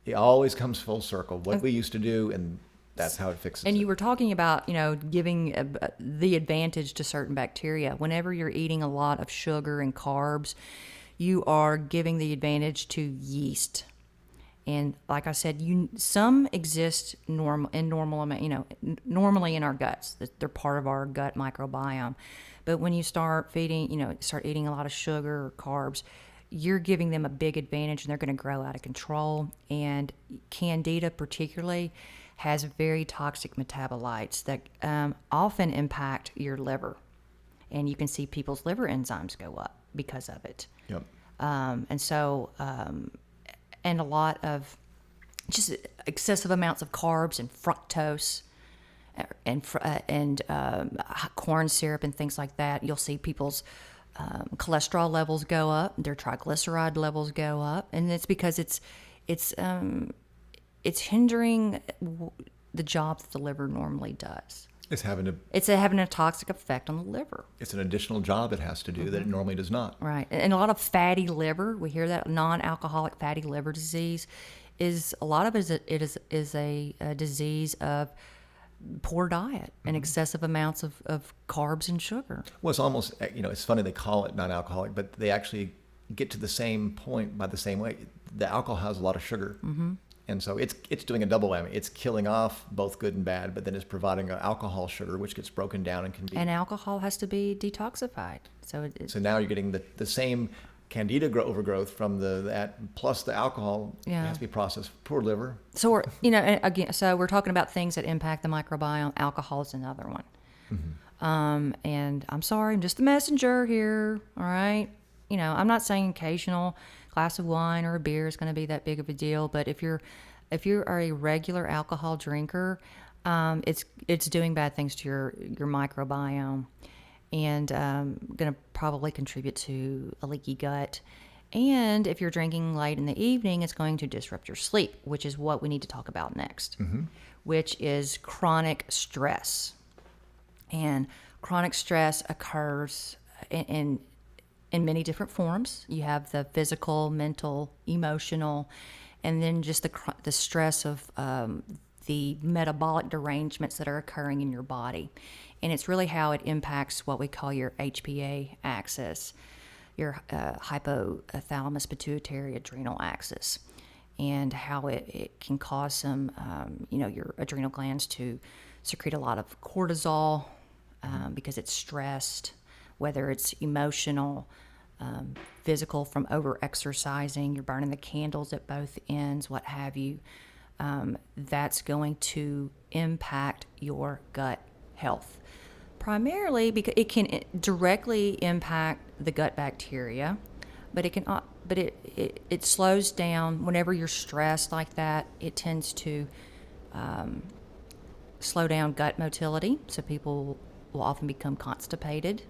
it always comes full circle. What we used to do, and that's how it fixes And it. you were talking about, giving the advantage to certain bacteria. Whenever you're eating a lot of sugar and carbs, you are giving the advantage to yeast. And like I said, some exist normally in our guts. They're part of our gut microbiome. But when you start eating a lot of sugar or carbs, you're giving them a big advantage, and they're going to grow out of control. And Candida particularly has very toxic metabolites that often impact your liver. And you can see people's liver enzymes go up because of it. Yep. And a lot of just excessive amounts of carbs and fructose and corn syrup and things like that. You'll see people's cholesterol levels go up, their triglyceride levels go up, and it's because it's hindering the job that the liver normally does. It's having a toxic effect on the liver. It's an additional job it has to do that it normally does not. Right. And a lot of fatty liver, we hear that non-alcoholic fatty liver disease is a disease of poor diet and excessive amounts of carbs and sugar. Well, it's almost, it's funny they call it non-alcoholic, but they actually get to the same point by the same way. The alcohol has a lot of sugar. And so it's doing a double whammy. It's killing off both good and bad, but then it's providing an alcohol sugar, which gets broken down and can be. And alcohol has to be detoxified. So now you're getting the same candida overgrowth from that plus the alcohol. Yeah. It has to be processed. Poor liver. So we're talking about things that impact the microbiome. Alcohol is another one. And I'm sorry, I'm just the messenger here. All right. I'm not saying occasional glass of wine or a beer is going to be that big of a deal, but if you are a regular alcohol drinker, it's doing bad things to your microbiome, and going to probably contribute to a leaky gut. And if you're drinking late in the evening, it's going to disrupt your sleep, which is what we need to talk about next, which is chronic stress. And chronic stress occurs in many different forms. You have the physical, mental, emotional, and then just the stress of the metabolic derangements that are occurring in your body. And it's really how it impacts what we call your HPA axis, your hypothalamus pituitary adrenal axis, and how it can cause some, your adrenal glands to secrete a lot of cortisol because it's stressed, whether it's emotional, physical from over exercising, you're burning the candles at both ends, what have you. that's going to impact your gut health. Primarily because it can directly impact the gut bacteria, but it slows down whenever you're stressed like that. It tends to slow down gut motility, so people will often become constipated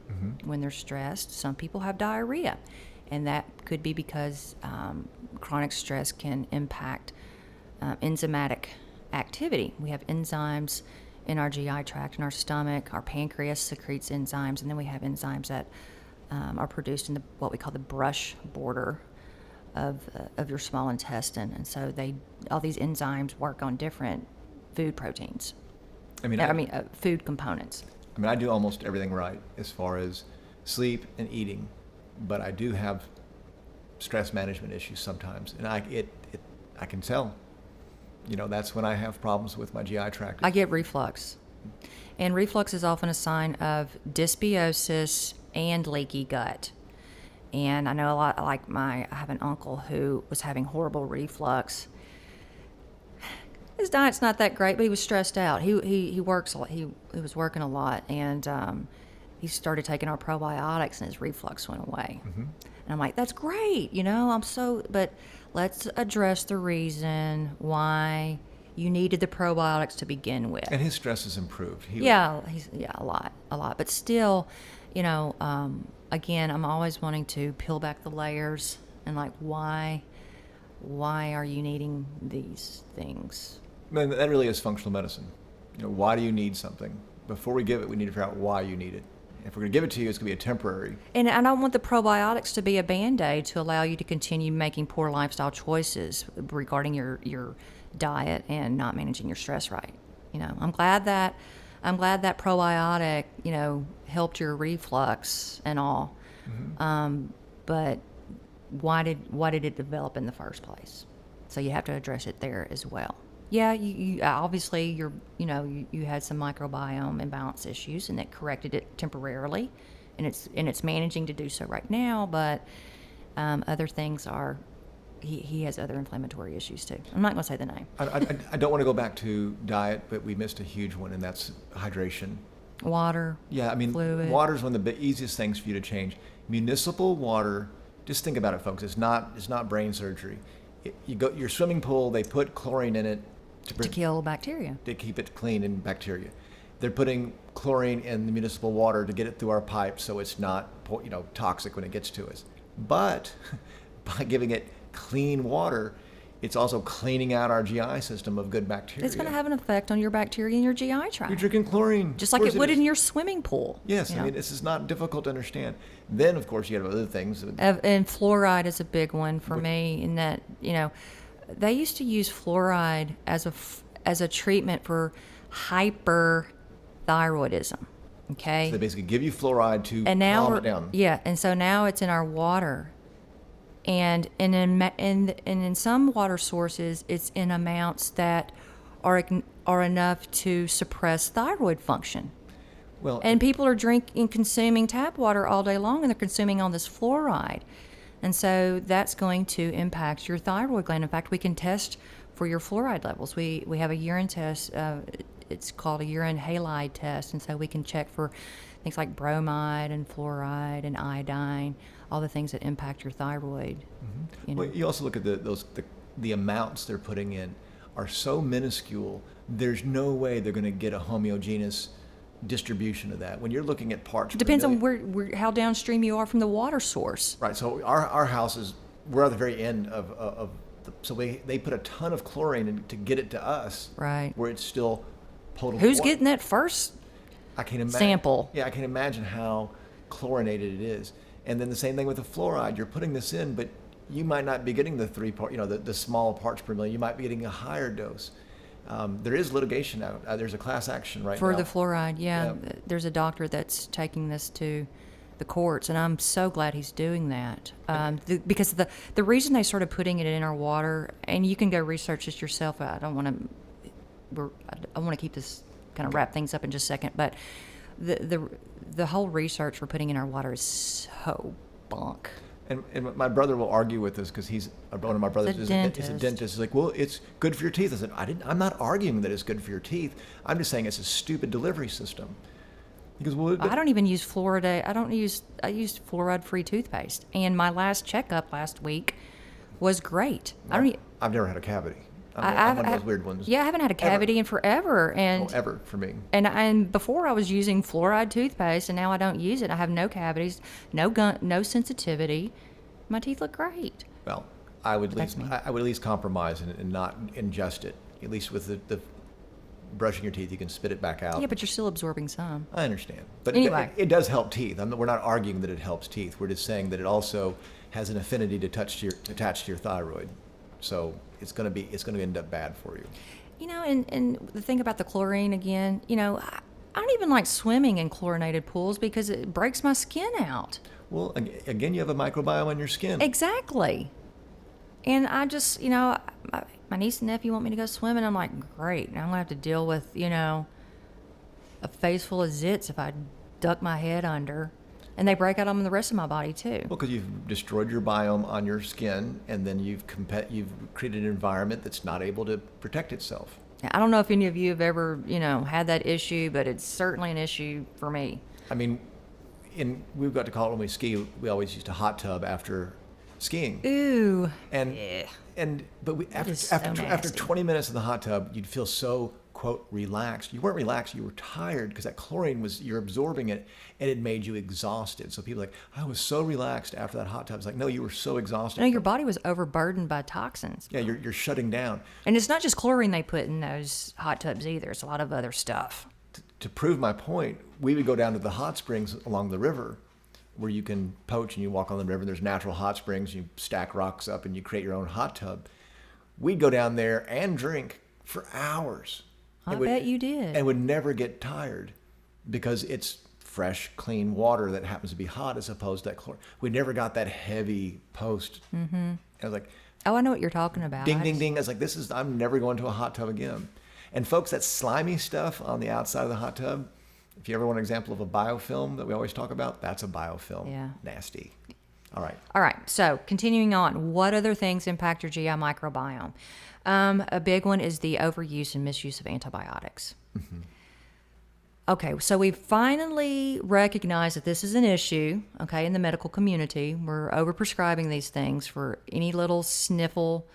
when they're stressed. Some people have diarrhea, and that could be because chronic stress can impact enzymatic activity. We have enzymes in our GI tract, in our stomach. Our pancreas secretes enzymes, and then we have enzymes that are produced in what we call the brush border of your small intestine. And so all these enzymes work on different food proteins. Food components. I do almost everything right as far as sleep and eating, but I do have stress management issues sometimes, and I can tell. That's when I have problems with my GI tract. I get reflux, and reflux is often a sign of dysbiosis and leaky gut. And I know a lot. I have an uncle who was having horrible reflux. His diet's not that great, but he was stressed out. He works a lot. He was working a lot, and he started taking our probiotics, and his reflux went away. And I'm like, that's great, but let's address the reason why you needed the probiotics to begin with. And his stress has improved. A lot. But still, again, I'm always wanting to peel back the layers and why are you needing these things? Man, that really is functional medicine. Why do you need something? Before we give it, we need to figure out why you need it. If we're going to give it to you, it's going to be a temporary. And I don't want the probiotics to be a Band-Aid to allow you to continue making poor lifestyle choices regarding your diet and not managing your stress right. I'm glad that probiotic, helped your reflux and all. But why did it develop in the first place? So you have to address it there as well. Yeah, you obviously you had some microbiome imbalance issues, and that corrected it temporarily, and it's managing to do so right now. But other things are, he has other inflammatory issues too. I'm not going to say the name. I don't want to go back to diet, but we missed a huge one, and that's hydration. Water. Yeah, fluid. Water is one of the easiest things for you to change. Municipal water. Just think about it, folks. It's not brain surgery. Your swimming pool. They put chlorine in it to kill bacteria. To keep it clean and bacteria. They're putting chlorine in the municipal water to get it through our pipes so it's not toxic when it gets to us. But by giving it clean water, it's also cleaning out our GI system of good bacteria. It's going to have an effect on your bacteria in your GI tract. You're drinking chlorine. Just like it would in your swimming pool. Yes, this is not difficult to understand. Then, of course, you have other things. And fluoride is a big one for me in that, they used to use fluoride as a treatment for hyperthyroidism. Okay. So they basically give you fluoride to calm it down. Yeah, and so now it's in our water, and in some water sources, it's in amounts that are enough to suppress thyroid function. Well, and people are consuming tap water all day long, and they're consuming all this fluoride. And so that's going to impact your thyroid gland. In fact, we can test for your fluoride levels. We have a urine test. It's called a urine halide test. And so we can check for things like bromide and fluoride and iodine, all the things that impact your thyroid. Well, you also look at the amounts they're putting in are so minuscule. There's no way they're going to get a homogeneous distribution of that. When you're looking at parts, it depends on how downstream you are from the water source. Right. So our house we're at the very end so they put a ton of chlorine in to get it to us. Right. Where it's still potable. Who's getting that first sample? Yeah, I can imagine how chlorinated it is. And then the same thing with the fluoride. You're putting this in, but you might not be getting the 3 part, the small parts per million. You might be getting a higher dose. There is litigation out. There's a class action right now. For the fluoride, yeah. There's a doctor that's taking this to the courts, and I'm so glad he's doing that. Because the reason they started putting it in our water, and you can go research this yourself. I want to keep this kind of wrap things up in just a second, but the whole research we're putting in our water is so bunk. And my brother will argue with this because one of my brothers is a dentist. He's like, well, it's good for your teeth. I said, I'm not arguing that it's good for your teeth. I'm just saying it's a stupid delivery system. He goes, well, I don't even use fluoride. I used fluoride-free toothpaste, and my last checkup last week was great. I've never had a cavity. I'm one of those weird ones. Yeah, I haven't had a cavity in forever, and ever for me. And before I was using fluoride toothpaste, and now I don't use it. I have no cavities, no sensitivity. My teeth look great. Well, I would at least compromise and not ingest it. At least with the brushing your teeth, you can spit it back out. Yeah, but you're still absorbing some. I understand, but anyway, it does help teeth. We're not arguing that it helps teeth. We're just saying that it also has an affinity to attach to your thyroid. So it's going to end up bad for you. You know, and the thing about the chlorine again, you know, I don't even like swimming in chlorinated pools because it breaks my skin out. Well, again, you have a microbiome on your skin. Exactly. And I just, you know, my niece and nephew want me to go swimming. I'm like, great. Now I'm going to have to deal with, you know, a face full of zits if I duck my head under. And they break out on the rest of my body, too. Well, because you've destroyed your biome on your skin, and then you've created an environment that's not able to protect itself. I don't know if any of you have ever, you know, had that issue, but it's certainly an issue for me. I mean, we've got to call it when we ski. We always used a hot tub after skiing. Ooh. But after 20 minutes in the hot tub, you'd feel so, quote, relaxed. You weren't relaxed. You were tired because that chlorine you're absorbing it, and it made you exhausted. So people are like, I was so relaxed after that hot tub. It's like, no, you were so exhausted. No, your body was overburdened by toxins. Yeah, you're shutting down. And it's not just chlorine they put in those hot tubs either. It's a lot of other stuff. To prove my point, we would go down to the hot springs along the river where you can poach and you walk on the river. There's natural hot springs. You stack rocks up and you create your own hot tub. We'd go down there and drink for hours. I bet you did. And would never get tired because it's fresh, clean water that happens to be hot as opposed to that chlorine. We never got that heavy post. Mm-hmm. I was like, oh, I know what you're talking about. Ding, ding, ding. I was like, I'm never going to a hot tub again. And folks, that slimy stuff on the outside of the hot tub, if you ever want an example of a biofilm that we always talk about, that's a biofilm. Yeah. Nasty. All right. So continuing on, what other things impact your GI microbiome? A big one is the overuse and misuse of antibiotics. Mm-hmm. Okay, so we finally recognize that this is an issue, okay, in the medical community. We're overprescribing these things for any little sniffle,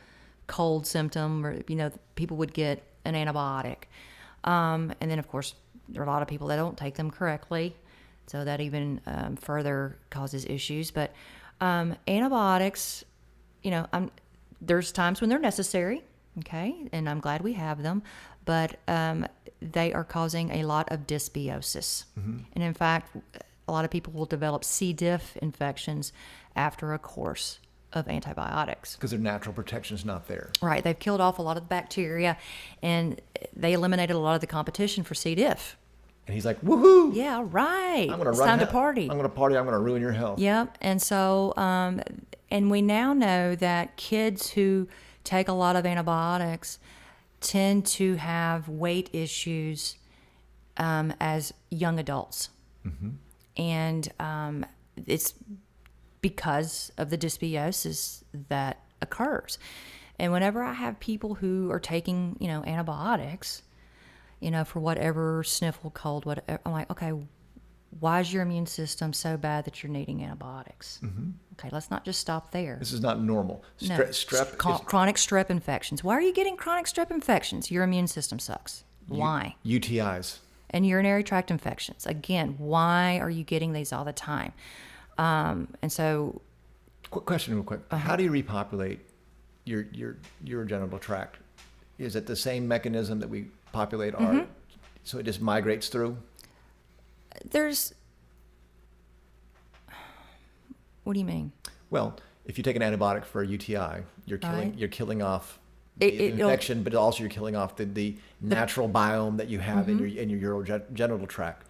cold symptom, or, you know, people would get an antibiotic. And then, of course, there are a lot of people that don't take them correctly, so that even further causes issues. But antibiotics, you know, there's times when they're necessary, okay, and I'm glad we have them, but they are causing a lot of dysbiosis. Mm-hmm. And in fact, a lot of people will develop C. diff infections after a course of antibiotics. Because their natural protection is not there. Right. They've killed off a lot of the bacteria, and they eliminated a lot of the competition for C. diff. And he's like, woohoo! Yeah, right. It's time to party. I'm going to party. I'm going to ruin your health. Yep. And so, and we now know that kids who take a lot of antibiotics tend to have weight issues as young adults. Mm-hmm. And it's because of the dysbiosis that occurs. And whenever I have people who are taking, you know, antibiotics, you know, for whatever sniffle, cold, whatever, I'm like, okay, why is your immune system so bad that you're needing antibiotics? Mm-hmm. Okay, let's not just stop there. This is not normal. Chronic strep infections. Why are you getting chronic strep infections? Your immune system sucks. Why? UTIs. And urinary tract infections. Again, why are you getting these all the time? And so... Quick question real quick. How do you repopulate your genital tract? Is it the same mechanism that we populate our... So it just migrates through? What do you mean? Well, if you take an antibiotic for a UTI, you're killing off the infection, but also you're killing off the natural biome that you have in your urogenital tract.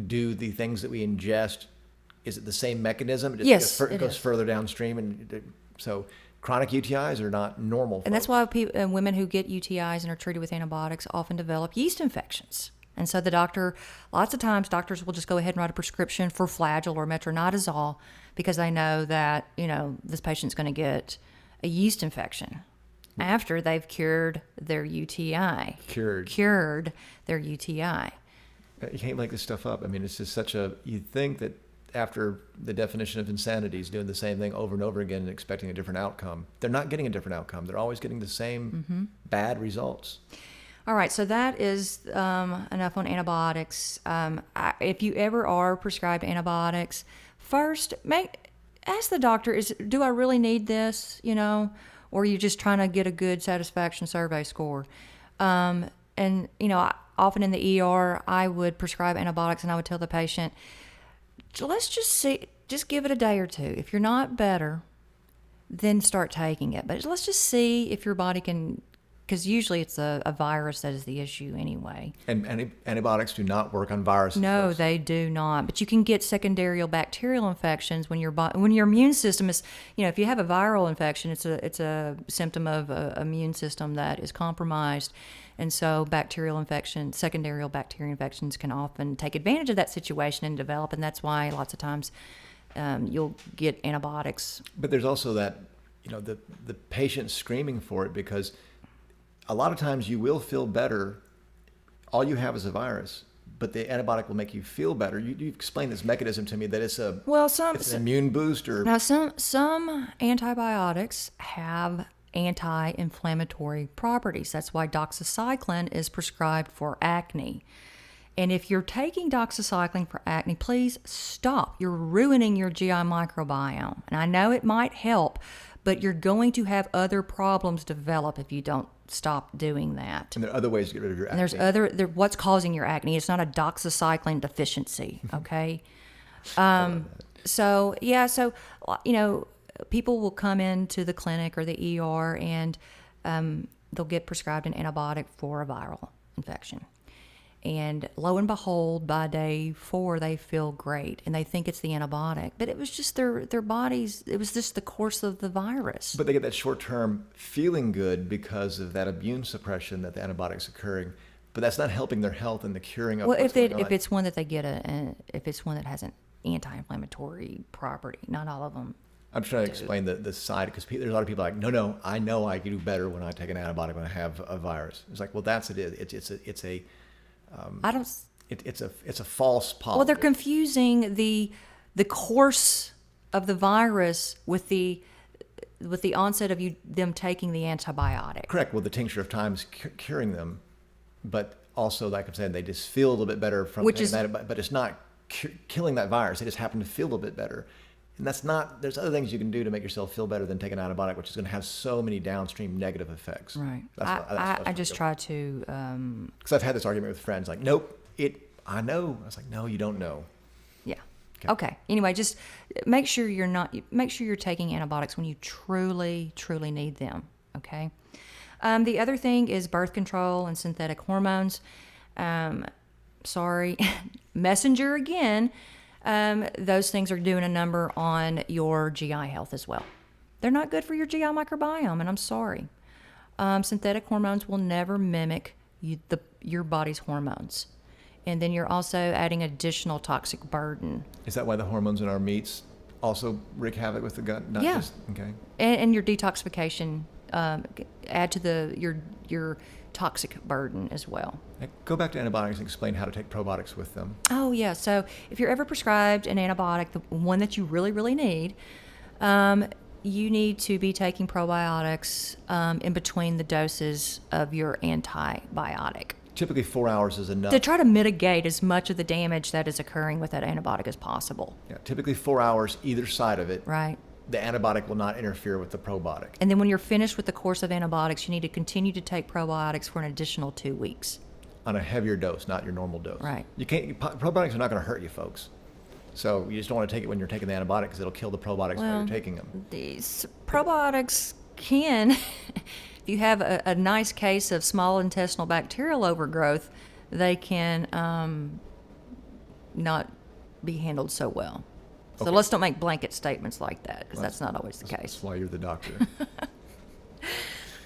Do the things that we ingest, is it the same mechanism? Yes, it goes further downstream, and so chronic UTIs are not normal. And that's why women who get UTIs and are treated with antibiotics often develop yeast infections. And so the doctor, lots of times doctors will just go ahead and write a prescription for Flagyl or metronidazole because they know that, this patient's going to get a yeast infection after they've cured their UTI. Cured their UTI. You can't make this stuff up. I mean, it's just you'd think that after the definition of insanity is doing the same thing over and over again and expecting a different outcome. They're not getting a different outcome. They're always getting the same bad results. All right, so that is enough on antibiotics. If you ever are prescribed antibiotics, first ask the doctor: do I really need this? Or are you just trying to get a good satisfaction survey score? And often in the ER, I would prescribe antibiotics, and I would tell the patient, let's just give it a day or two. If you're not better, then start taking it. But let's just see if your body can. Because usually it's a virus that is the issue anyway. And antibiotics do not work on viruses. No, they do not. But you can get secondary bacterial infections when your immune system is, if you have a viral infection, it's a symptom of an immune system that is compromised. And so secondary bacterial infections can often take advantage of that situation and develop. And that's why lots of times you'll get antibiotics. But there's also that, the patient screaming for it because a lot of times you will feel better. All you have is a virus, but the antibiotic will make you feel better. You explained this mechanism to me that it's an immune booster. Now, some antibiotics have anti-inflammatory properties. That's why doxycycline is prescribed for acne. And if you're taking doxycycline for acne, please stop. You're ruining your GI microbiome. And I know it might help, but you're going to have other problems develop if you don't stop doing that. And there are other ways to get rid of your acne. And there's what's causing your acne. It's not a doxycycline deficiency, okay? So people will come into the clinic or the ER and they'll get prescribed an antibiotic for a viral infection. And lo and behold, by day 4, they feel great, and they think it's the antibiotic. But it was just their bodies, it was just the course of the virus. But they get that short-term feeling good because of that immune suppression that the antibiotic's occurring. But that's not helping their health and the curing of what's going on. If it's one that they get, if it's one that has an anti-inflammatory property, not all of them. I'm trying to explain the side, because there's a lot of people like, no, I know I can do better when I take an antibiotic when I have a virus. It's like, well, that's it. It's a false positive. Well, they're confusing the course of the virus with the onset of them taking the antibiotic. Correct. Well, the tincture of time is curing them, but also, like I'm saying, they just feel a little bit better from that. But it's not killing that virus. They just happen to feel a little bit better. And that's not, there's other things you can do to make yourself feel better than taking an antibiotic, which is going to have so many downstream negative effects. Right. I just try to... Because I've had this argument with friends, like, nope, I know. I was like, no, you don't know. Yeah. Okay. Anyway, just make sure you're taking antibiotics when you truly, truly need them. Okay. The other thing is birth control and synthetic hormones. Sorry, messenger again. Those things are doing a number on your GI health as well. They're not good for your GI microbiome, and I'm sorry. Synthetic hormones will never mimic your body's hormones. And then you're also adding additional toxic burden. Is that why the hormones in our meats also wreak havoc with the gut? Okay. And your detoxification add to your toxic burden as well. Go back to antibiotics and explain how to take probiotics with them. Oh, yeah. So if you're ever prescribed an antibiotic, the one that you really, really need, you need to be taking probiotics in between the doses of your antibiotic. Typically 4 hours is enough. To try to mitigate as much of the damage that is occurring with that antibiotic as possible. Yeah, typically 4 hours either side of it. Right. The antibiotic will not interfere with the probiotic. And then when you're finished with the course of antibiotics, you need to continue to take probiotics for an additional 2 weeks. On a heavier dose, not your normal dose. Right. Probiotics are not going to hurt you, folks. So you just don't want to take it when you're taking the antibiotic because it'll kill the probiotics while you're taking them. These probiotics can, if you have a nice case of small intestinal bacterial overgrowth, they can not be handled so well. So let's don't make blanket statements like that, because that's not always the case. That's why you're the doctor.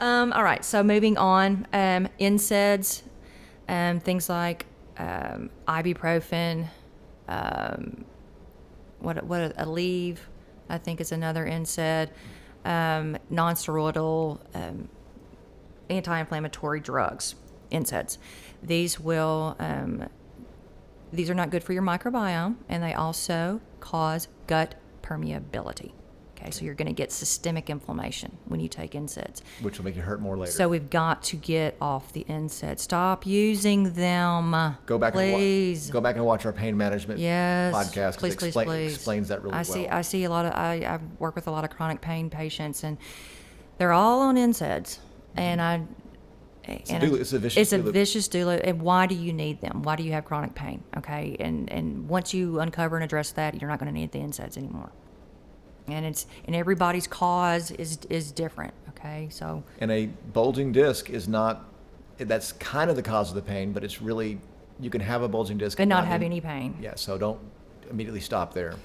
All right, so moving on, NSAIDs, things like ibuprofen, Aleve, I think is another NSAID, non-steroidal anti-inflammatory drugs, NSAIDs. These are not good for your microbiome, and they also cause gut permeability. Okay, so you're going to get systemic inflammation when you take NSAIDs. Which will make you hurt more later. So we've got to get off the NSAIDs. Stop using them. Go back please. Go back and watch our pain management podcast. Please, please. Explains that really well. I see a lot of. I work with a lot of chronic pain patients, and they're all on NSAIDs, and it's a vicious do loop. And why do you need them? Why do you have chronic pain? Okay, and once you uncover and address that, you're not going to need the NSAIDs anymore. And everybody's cause is different. Okay, so. And a bulging disc is not. That's kind of the cause of the pain, but it's really, you can have a bulging disc and not have any pain. Yeah, so don't immediately stop there.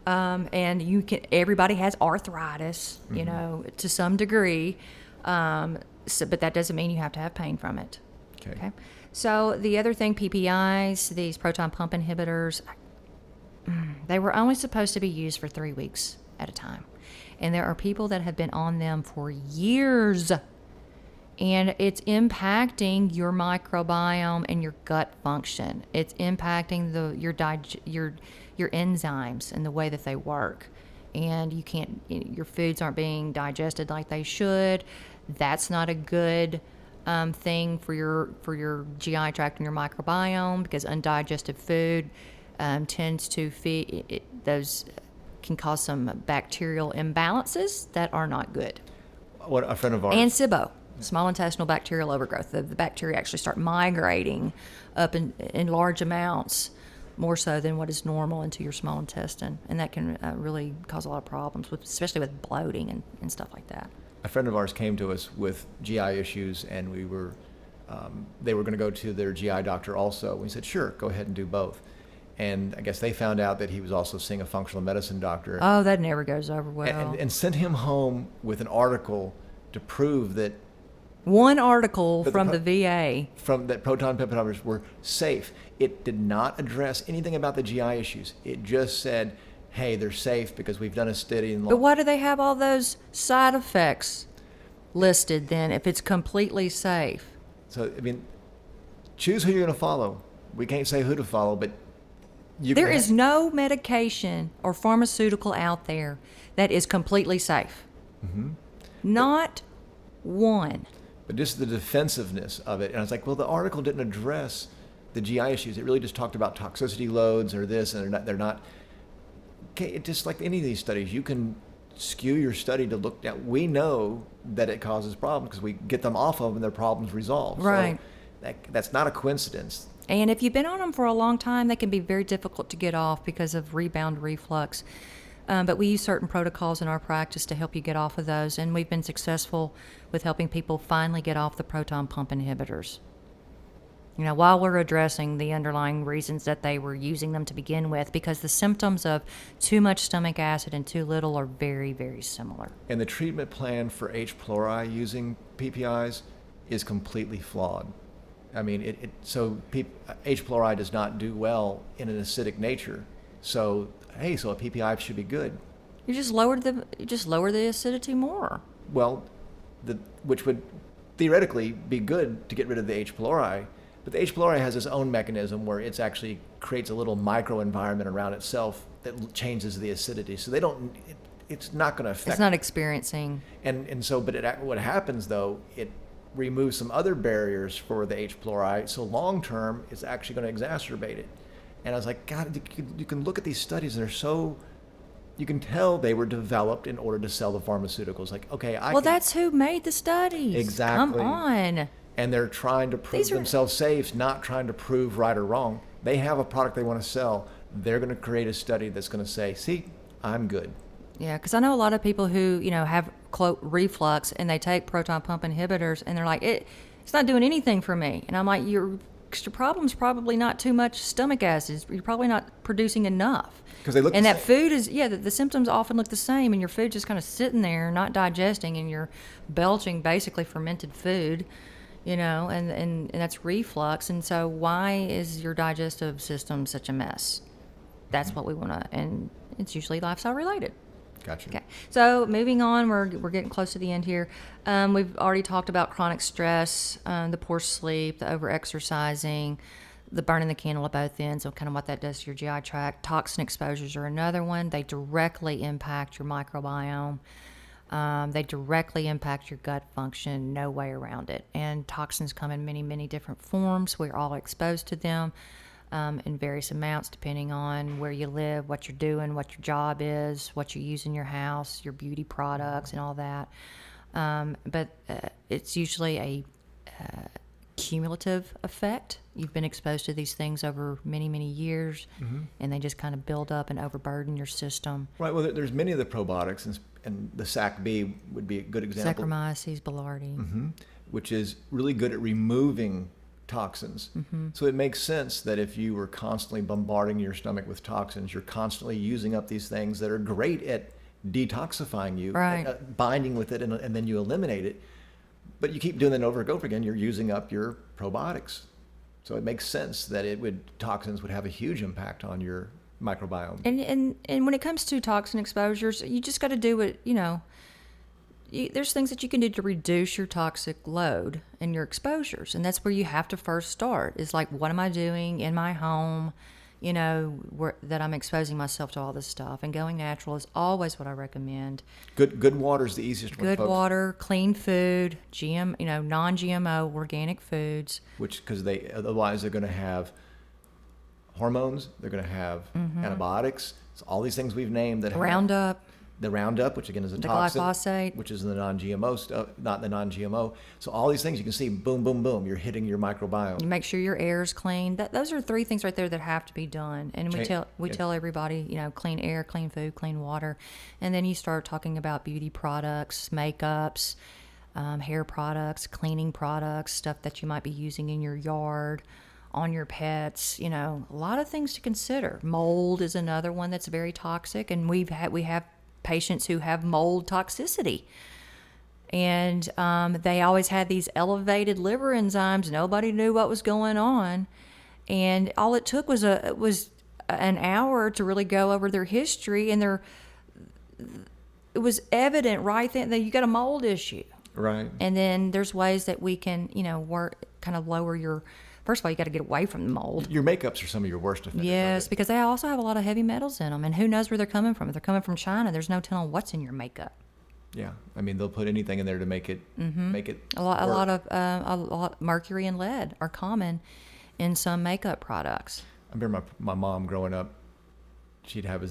And everybody has arthritis, to some degree. But that doesn't mean you have to have pain from it. Okay. So the other thing, PPIs, these proton pump inhibitors, they were only supposed to be used for 3 weeks at a time. And there are people that have been on them for years. And it's impacting your microbiome and your gut function. It's impacting your enzymes and the way that they work. And your foods aren't being digested like they should. That's not a good thing for your GI tract and your microbiome, because undigested food tends to can cause some bacterial imbalances that are not good. What a friend of ours. And SIBO, small intestinal bacterial overgrowth. The bacteria actually start migrating up in large amounts, more so than what is normal, into your small intestine, and that can really cause a lot of problems, especially with bloating and stuff like that. A friend of ours came to us with GI issues, and they were going to go to their GI doctor also. We said, sure, go ahead and do both. And I guess they found out that he was also seeing a functional medicine doctor. Oh, that never goes over well. And sent him home with an article to prove that one article from the VA from that proton peptide inhibitors were safe. It did not address anything about the GI issues. It just said, hey, they're safe because we've done a study. But why do they have all those side effects listed then if it's completely safe? So, I mean, choose who you're going to follow. We can't say who to follow, but there is no medication or pharmaceutical out there that is completely safe. Mm-hmm. Not one. But just the defensiveness of it. And I was like, well, the article didn't address the GI issues. It really just talked about toxicity loads or this, and they're not. Okay, it's just like any of these studies. You can skew your study to look at. We know that it causes problems because we get them off of and their problems resolved. Right. So that's not a coincidence. And if you've been on them for a long time, they can be very difficult to get off because of rebound reflux. But we use certain protocols in our practice to help you get off of those, and we've been successful with helping people finally get off the proton pump inhibitors. While we're addressing the underlying reasons that they were using them to begin with, because the symptoms of too much stomach acid and too little are very, very similar. And the treatment plan for H. pylori using PPIs is completely flawed. I mean, H. pylori does not do well in an acidic nature. So a PPI should be good. You just lower the acidity more. Well, which would theoretically be good to get rid of the H. pylori, but the H. pylori has its own mechanism where it actually creates a little microenvironment around itself that changes the acidity. So it's not going to affect. It's not experiencing. What happens though, it removes some other barriers for the H. pylori. So long term, it's actually going to exacerbate it. And I was like, God, you can look at these studies and they're so. You can tell they were developed in order to sell the pharmaceuticals. Like, okay, that's who made the studies. Exactly. Come on. And they're trying to prove themselves safe, not trying to prove right or wrong. They have a product they want to sell. They're going to create a study that's going to say, see, I'm good. Yeah, because I know a lot of people who, have, quote, reflux, and they take proton pump inhibitors, and they're like, it's not doing anything for me. And I'm like, your problem's probably not too much stomach acid. You're probably not producing enough. Because they look and the that same. Food is, the symptoms often look the same, and your food just kind of sitting there, not digesting, and you're belching basically fermented food. and that's reflux. And so why is your digestive system such a mess? That's what we want to, and it's usually lifestyle related. Gotcha. Okay, so moving on, we're getting close to the end here. We've already talked about chronic stress, the poor sleep, the over-exercising, the burning the candle at both ends, and kind of what that does to your GI tract. Toxin exposures are another one. They directly impact your microbiome. They directly impact your gut function, no way around it. And toxins come in many, many different forms. We're all exposed to them. In various amounts depending on where you live, what you're doing, what your job is, what you use in your house, your beauty products and all that. But it's usually a cumulative effect. You've been exposed to these things over many, many years, and they just kind of build up and overburden your system. Right. Well, there's many of the probiotics, and the SAC-B would be a good example. Saccharomyces boulardii. Which is really good at removing toxins. So it makes sense that if you were constantly bombarding your stomach with toxins, you're constantly using up these things that are great at detoxifying you, Right. Binding with it, and then you eliminate it. But you keep doing that over and over again, you're using up your probiotics. So it makes sense that toxins would have a huge impact on your microbiome. And when it comes to toxin exposures, you just got to do it, there's things that you can do to reduce your toxic load and your exposures. And that's where you have to first start, is like, what am I doing in my home, that I'm exposing myself to all this stuff. And going natural is always what I recommend. Good water is the easiest one, Good folks. water, clean food, non-GMO organic foods. Because otherwise they're going to have hormones, they're going to have antibiotics. So all these things we've named that Roundup. The Roundup, which again is a The toxin, glyphosate. which is in the non-GMO stuff, not the non-GMO. So all these things you can see, boom, boom, boom, you're hitting your microbiome. You make sure your air is clean. Those are 3 things right there that have to be done. And we tell everybody, clean air, clean food, clean water. And then you start talking about beauty products, makeups, hair products, cleaning products, stuff that you might be using in your yard, on your pets. A lot of things to consider. Mold is another one that's very toxic, and we have patients who have mold toxicity, and they always had these elevated liver enzymes. Nobody knew what was going on, and all it took was an hour to really go over their history, and it was evident right then that you got a mold issue. Right. And then there's ways that we can lower your. First of all, you got to get away from the mold. Your makeups are some of your worst offenders. Yes, because they also have a lot of heavy metals in them, and who knows where they're coming from. If they're coming from China, there's no telling what's in your makeup. Yeah, I mean they'll put anything in there to make it A lot of mercury and lead are common in some makeup products. I remember my mom growing up. She'd have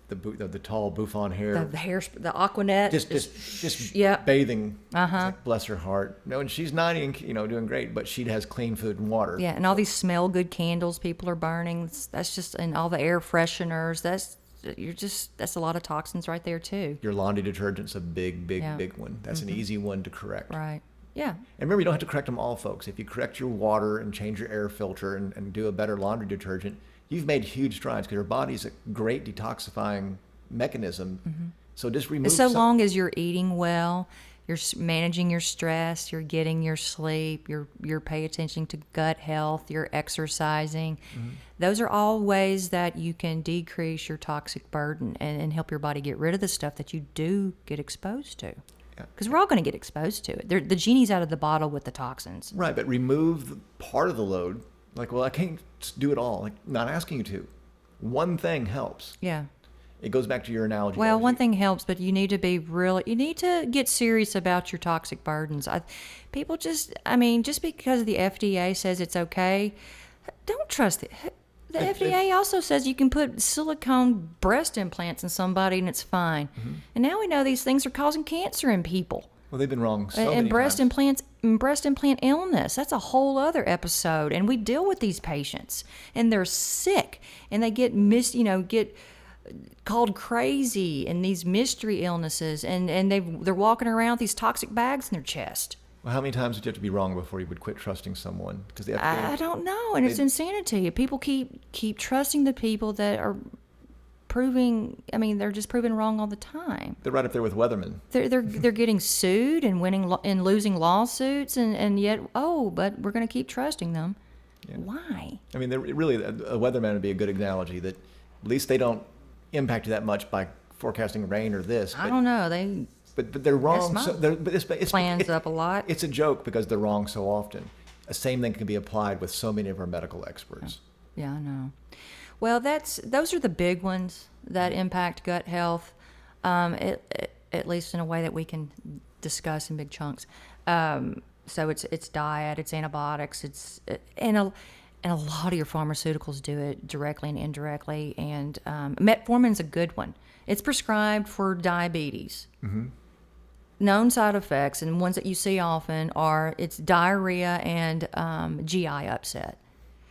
the tall bouffant hair, The Aquanet, just bathing. Like, bless her heart. No, and she's 90 and doing great, but she has clean food and water. Yeah, and all these smell good candles people are burning. That's just, and all the air fresheners. That's a lot of toxins right there too. Your laundry detergent's a big one. That's an easy one to correct. Right. Yeah. And remember, you don't have to correct them all, folks. If you correct your water and change your air filter and do a better laundry detergent, you've made huge strides, because your body's a great detoxifying mechanism. So just remove long as you're eating well, you're managing your stress, you're getting your sleep, you're paying attention to gut health, you're exercising. Those are all ways that you can decrease your toxic burden and help your body get rid of the stuff that you do get exposed to. Because we're all going to get exposed to it. The genie's out of the bottle with the toxins. Right, but remove part of the load. Like, well, I can't do it all. Like, not asking you to. One thing helps. Yeah. It goes back to your analogy. Well, one thing helps, but you need to need to get serious about your toxic burdens. People just because the FDA says it's okay, don't trust it. The FDA also says you can put silicone breast implants in somebody and it's fine. And now we know these things are causing cancer in people. Well, they've been wrong so many and breast times. implants, breast implant illness. That's a whole other episode. And we deal with these patients, and they're sick, and they get called crazy, and these mystery illnesses, and they're walking around with these toxic bags in their chest. Well, how many times would you have to be wrong before you would quit trusting someone? Because the FDA, I don't know, and it's insanity. People keep trusting the people that are proving. I mean, they're just proven wrong all the time. They're right up there with Weatherman. They're getting sued and losing lawsuits, and yet but we're going to keep trusting them. Yeah. Why? I mean, really, a weatherman would be a good analogy that at least they don't impact you that much by forecasting rain or this. I don't know. But they're wrong. So it's plans up a lot. It's a joke because they're wrong so often. The same thing can be applied with so many of our medical experts. Yeah, I know. Well, those are the big ones that impact gut health, at least in a way that we can discuss in big chunks. So it's diet, it's antibiotics, and a lot of your pharmaceuticals do it directly and indirectly. And metformin's a good one. It's prescribed for diabetes. Mm-hmm. Known side effects and ones that you see often it's diarrhea and GI upset.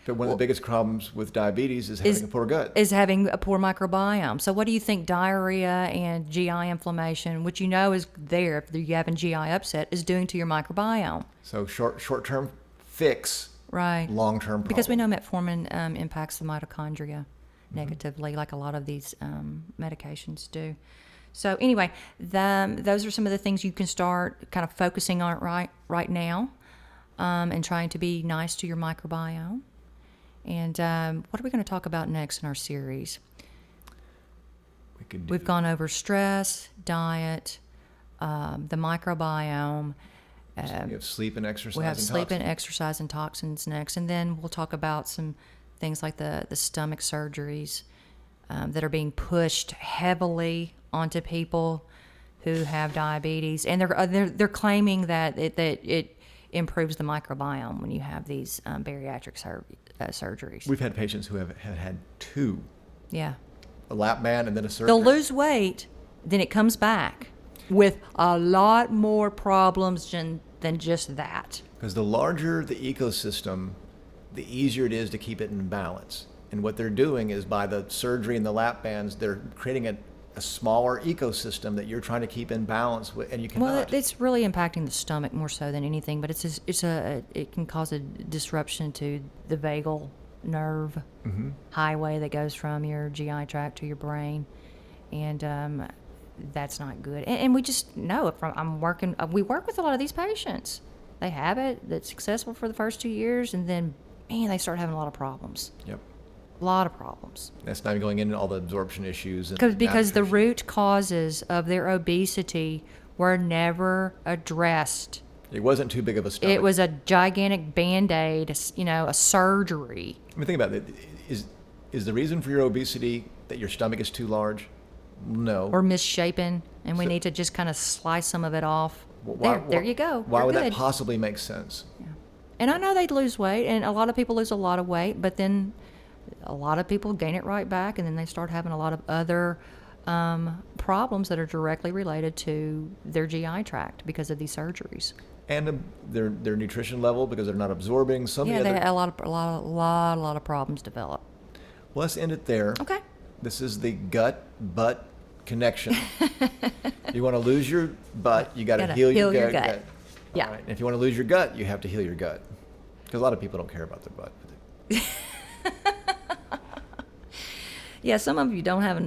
But one of the biggest problems with diabetes is having a poor gut. Is having a poor microbiome. So what do you think diarrhea and GI inflammation, which you know is there if you're having GI upset, is doing to your microbiome? So short-term fix, right? Long-term problem. Because we know metformin impacts the mitochondria negatively, like a lot of these medications do. So anyway, those are some of the things you can start kind of focusing on right now, and trying to be nice to your microbiome. And what are we going to talk about next in our series? We've gone over stress, diet, the microbiome. We have sleep and exercise. We have sleep and exercise and toxins next, and then we'll talk about some things like the stomach surgeries that are being pushed heavily onto people who have diabetes, and they're claiming that it improves the microbiome when you have these bariatric surgeries. We've had patients who have had two. Yeah. A lap band and then a surgery. They'll lose weight, then it comes back with a lot more problems than just that. Because the larger the ecosystem, the easier it is to keep it in balance. And what they're doing is by the surgery and the lap bands, they're creating a smaller ecosystem that you're trying to keep in balance with, and you cannot. Well, it's really impacting the stomach more so than anything, but it can cause a disruption to the vagal nerve highway that goes from your GI tract to your brain, and that's not good. And we just know we work with a lot of these patients. They have it, that's successful for the first 2 years, and then they start having a lot of problems. Yep. A lot of problems. That's not even going into all the absorption issues. Because the root causes of their obesity were never addressed. It wasn't too big of a stomach. It was a gigantic Band-Aid, a surgery. I mean, think about it. Is the reason for your obesity that your stomach is too large? No. Or misshapen, and we need to just kind of slice some of it off. There you go. Why would that possibly make sense? Yeah. And I know they'd lose weight, and a lot of people lose a lot of weight, but then a lot of people gain it right back, and then they start having a lot of other problems that are directly related to their GI tract because of these surgeries. And their nutrition level, because they're not absorbing. A lot of problems develop. Well, let's end it there. Okay. This is the gut-butt connection. You want to lose your butt, you got to heal your gut. Yeah. All right. And if you want to lose your gut, you have to heal your gut. Because a lot of people don't care about their butt. Yeah, some of you don't have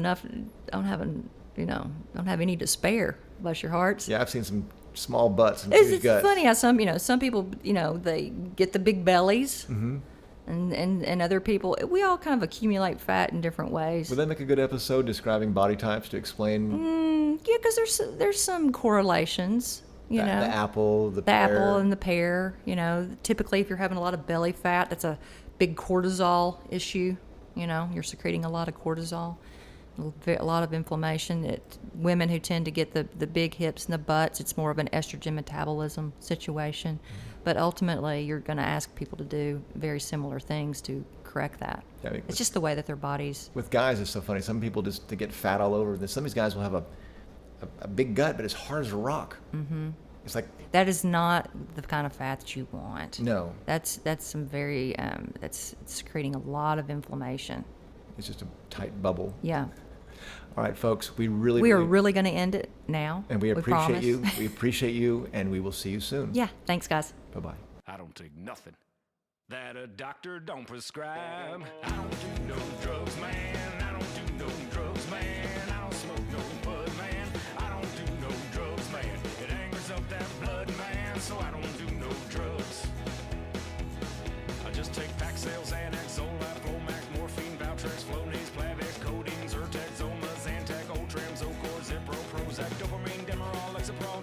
any to spare, bless your hearts. Yeah, I've seen some small butts and huge guts. It's funny how some people, they get the big bellies, and other people, we all kind of accumulate fat in different ways. Would that make a good episode describing body types to explain? Yeah, because there's some correlations. The apple, the pear. The apple and the pear. Typically if you're having a lot of belly fat, that's a big cortisol issue. You're secreting a lot of cortisol, a lot of inflammation. Women who tend to get the big hips and the butts, it's more of an estrogen metabolism situation. But ultimately, you're going to ask people to do very similar things to correct that. Yeah, it's just the way that their bodies. With guys, it's so funny. Some people they get fat all over. Some of these guys will have a big gut, but it's hard as a rock. Mm-hmm. It's like that is not the kind of fat that you want. No, that's some very it's creating a lot of inflammation. It's just a tight bubble. Yeah. All right, folks, we are really going to end it now. And we appreciate you. We appreciate you, and we will see you soon. Yeah. Thanks, guys. Bye-bye. I don't take nothing that a doctor don't prescribe. I don't do no drugs, man. I don't do no drugs, man. Excel, Xanax, Zoloft, Flomax, morphine, Valtrex, Flonase, Plavix, codeine, Zyrtec, Zoma, Zantac, Ultram, Zocor, Zipro, Prozac, dopamine, Demerol, Lexapro,